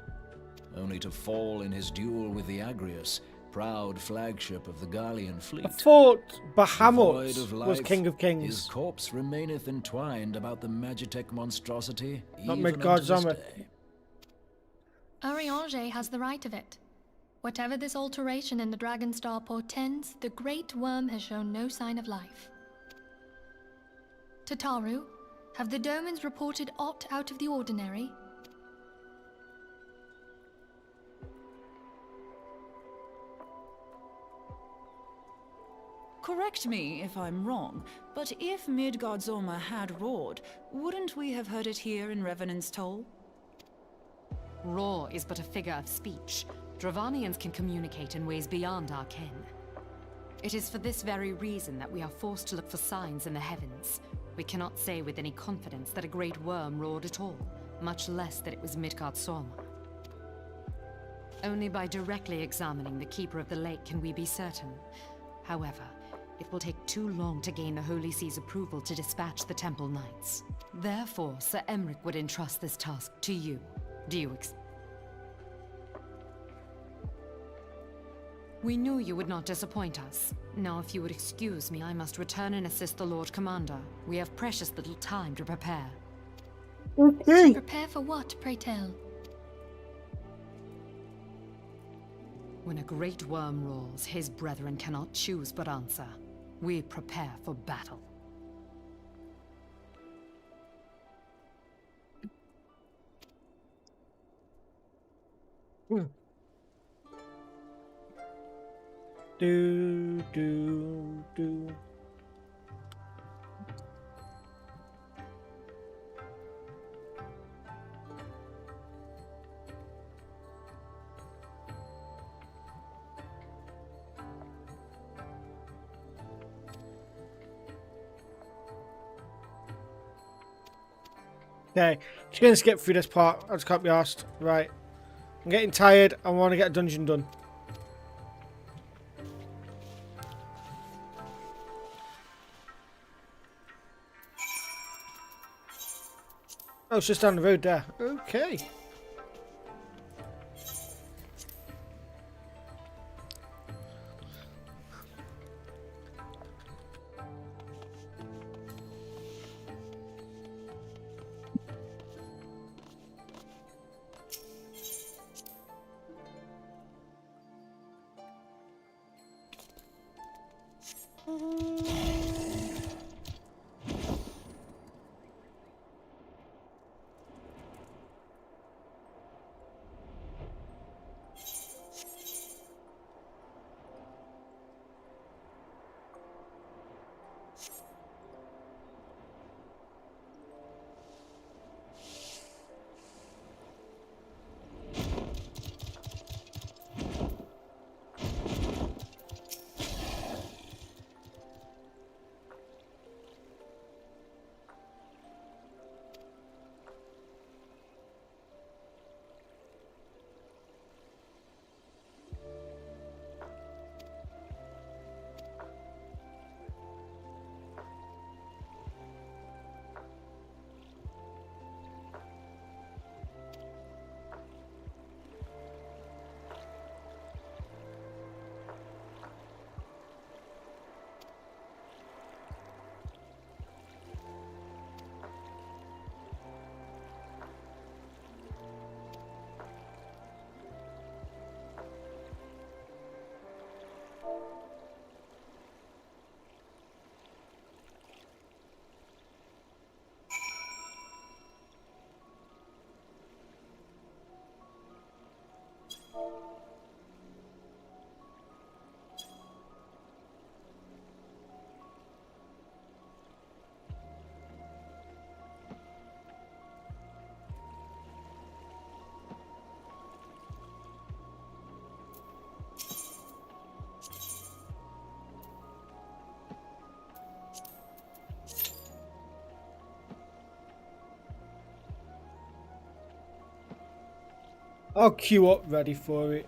only to fall in his duel with the Agrius, proud flagship of the Garlean fleet. I thought Devoid Bahamut of was life, King of Kings. His corpse remaineth entwined about the Magitech monstrosity, Not even Midgard-Soma. unto this day. Eorzea has the right of it. Whatever this alteration in the Dragonstar portends, the great worm has shown no sign of life. Tataru, have the Domans reported aught out of the ordinary? Correct me if I'm wrong, but if Midgard-Soma had roared, wouldn't we have heard it here in Revenant's Toll? Roar is but a figure of speech. Dravanians can communicate in ways beyond our ken. It is for this very reason that we are forced to look for signs in the heavens. We cannot say with any confidence that a great worm roared at all, much less that it was Midgard-Soma. Only by directly examining the Keeper of the Lake can we be certain. However, it will take too long to gain the Holy See's approval to dispatch the Temple Knights. Therefore, Sir Emric would entrust this task to you. Do you We knew you would not disappoint us. Now, if you would excuse me, I must return and assist the Lord Commander. We have precious little time to prepare. Okay. Prepare for what, pray tell? When a great worm roars, his brethren cannot choose but answer. We prepare for battle. Do, do, do. Okay, just gonna skip through this part. I just can't be asked. Right, I'm getting tired. I want to get a dungeon done. Oh, it's just down the road there. Okay. I'll queue up ready for it.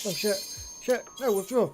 Oh shit, shit, no, withdraw.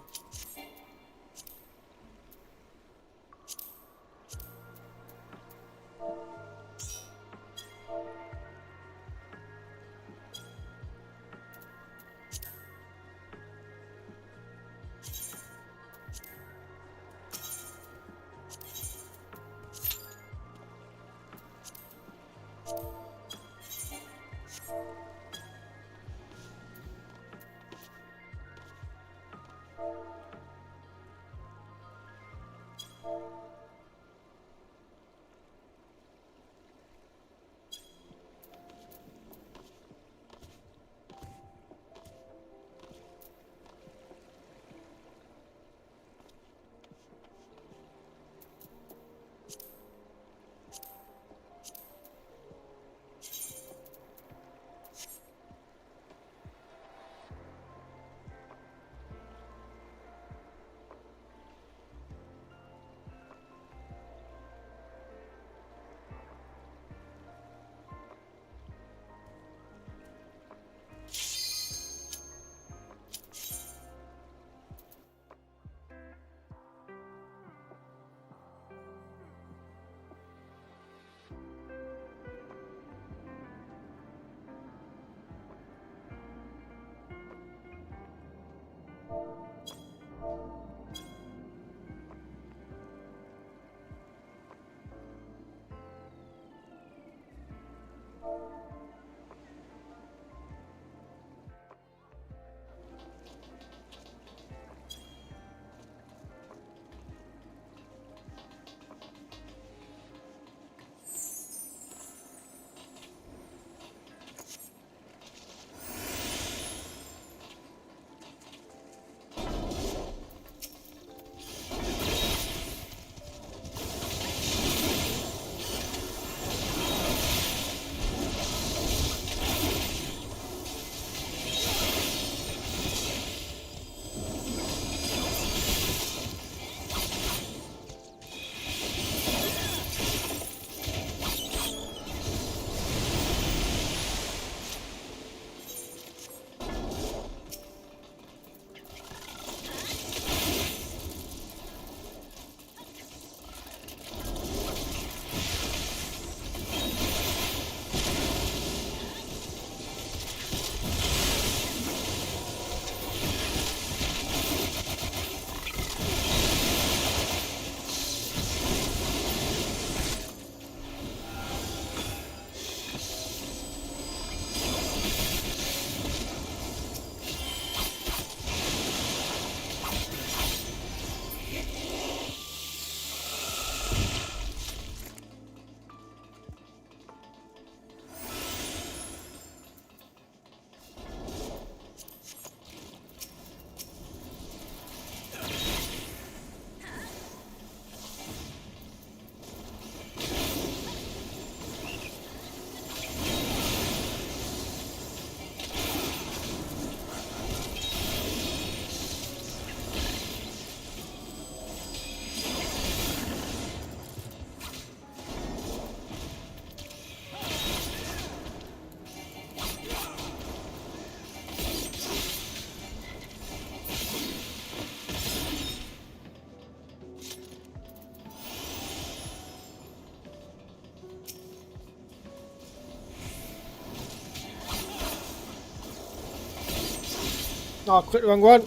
Oh, I clicked the wrong one.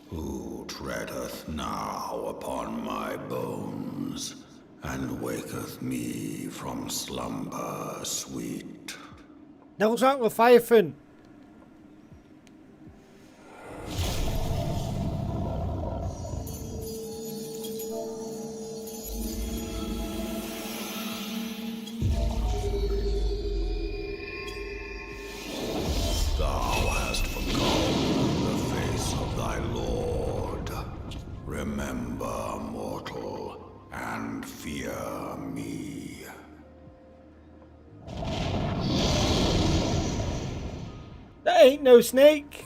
Who treadeth now upon my bones, and waketh me from slumber sweet? Devil's Rank with Firefin. Thou hast forgotten the face of thy Lord. Remember, mortal, and fear me. That ain't no snake.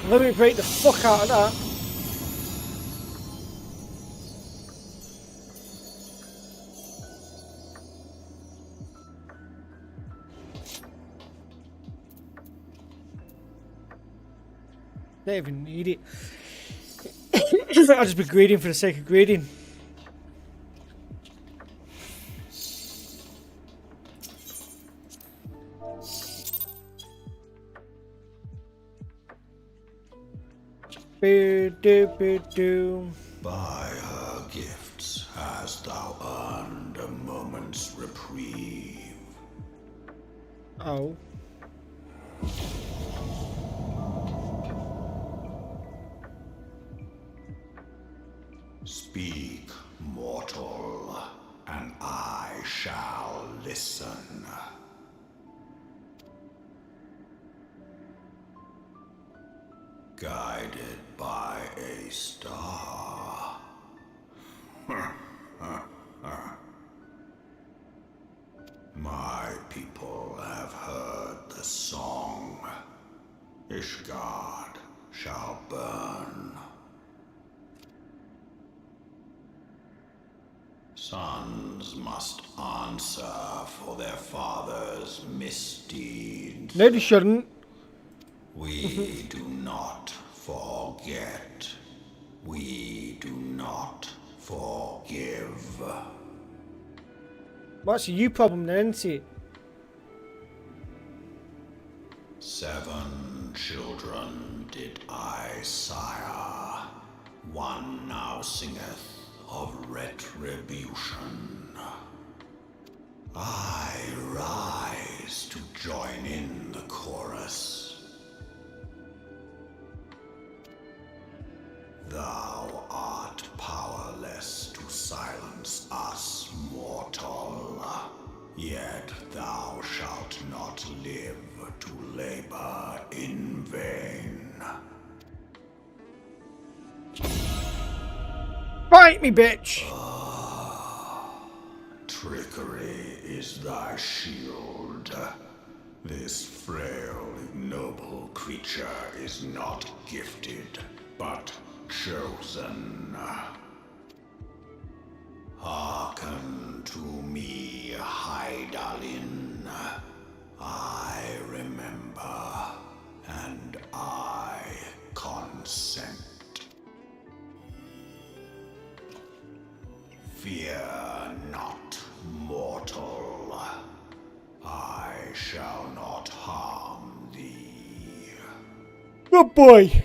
Let me break the fuck out of that. Don't even need it. I'll just be greeting for the sake of greeting. By her gifts hast thou earned a moment's reprieve. Oh. Speak, mortal, and I shall listen. Guided by a star. My people have heard the song. Ishgard shall burn. Sons must answer for their father's misdeeds. No, they shouldn't. We do not forget. We do not forgive. What's your problem then, isn't it? 7 children did I sire. One now singeth of retribution. I rise to join in the chorus. Thou art powerless to silence us, mortal. Yet thou shalt not live to labor in vain. Fight me, bitch! Trickery is thy shield. This frail, ignoble creature is not gifted, but chosen. Hearken to me, Hydaelyn. I remember, and I consent. Fear not, mortal. I shall not harm thee. Good boy.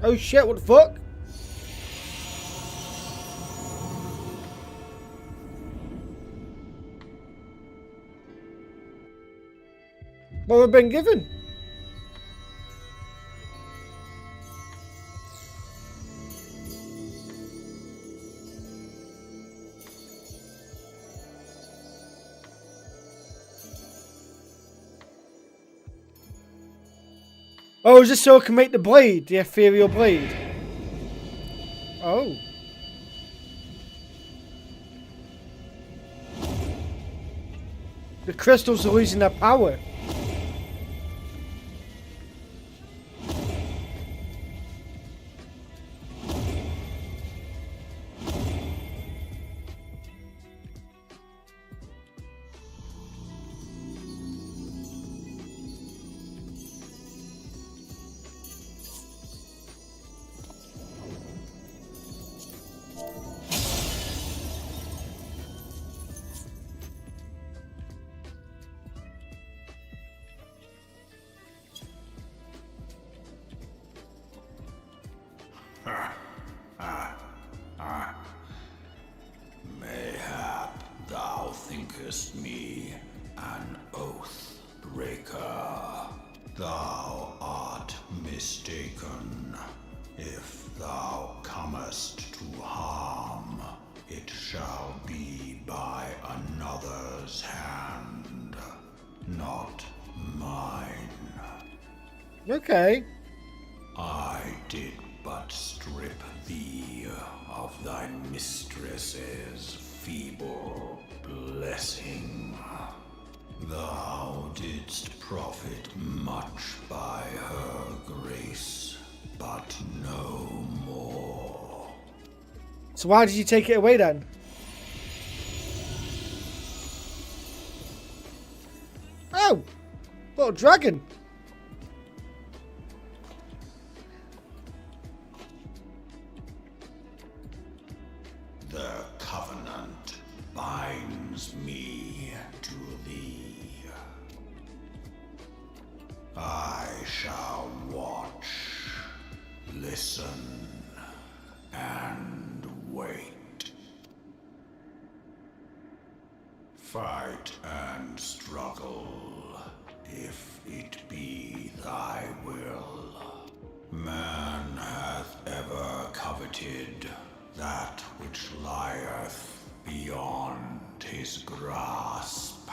Oh shit, what the fuck? What have I been given? Oh, is this so I can make the blade, the ethereal blade? Oh. The crystals are losing their power. Mayhap thou thinkest me an oath breaker. Thou art mistaken. If thou comest to harm, it shall be by another's hand, not mine. Okay. I did but strip thee of thy thy mistress's feeble blessing. Thou didst profit much by her grace, but no more. So why did you take it away then? Oh! Little dragon! The covenant binds me to thee. I shall watch, listen, and wait. Fight and struggle, if it be thy will. Man hath ever coveted that which lieth beyond his grasp.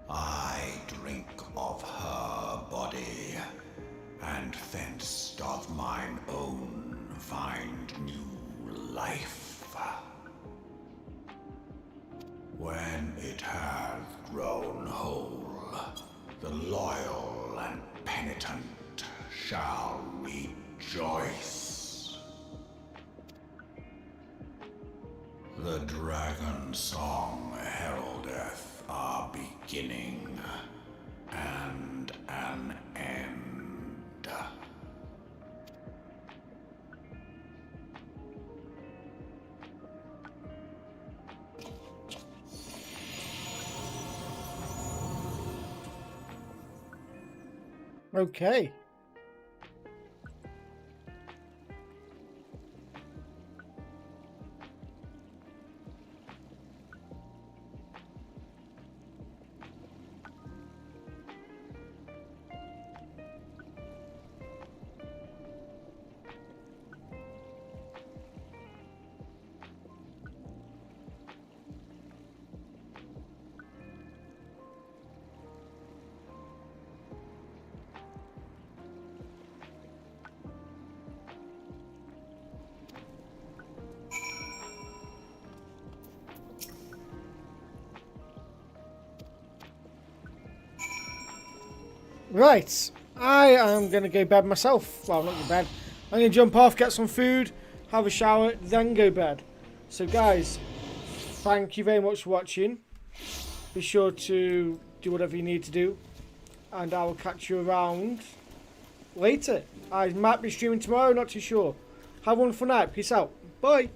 I drink of her body, and thence doth mine own find new life. When it hath grown whole, the loyal and penitent shall rejoice. The dragon song heraldeth a beginning and an end. Okay. Right, I am going to go bed myself. Well, not go bed. I'm going to jump off, get some food, have a shower, then go bed. So guys, thank you very much for watching. Be sure to do whatever you need to do. And I will catch you around later. I might be streaming tomorrow, not too sure. Have a wonderful night. Peace out. Bye.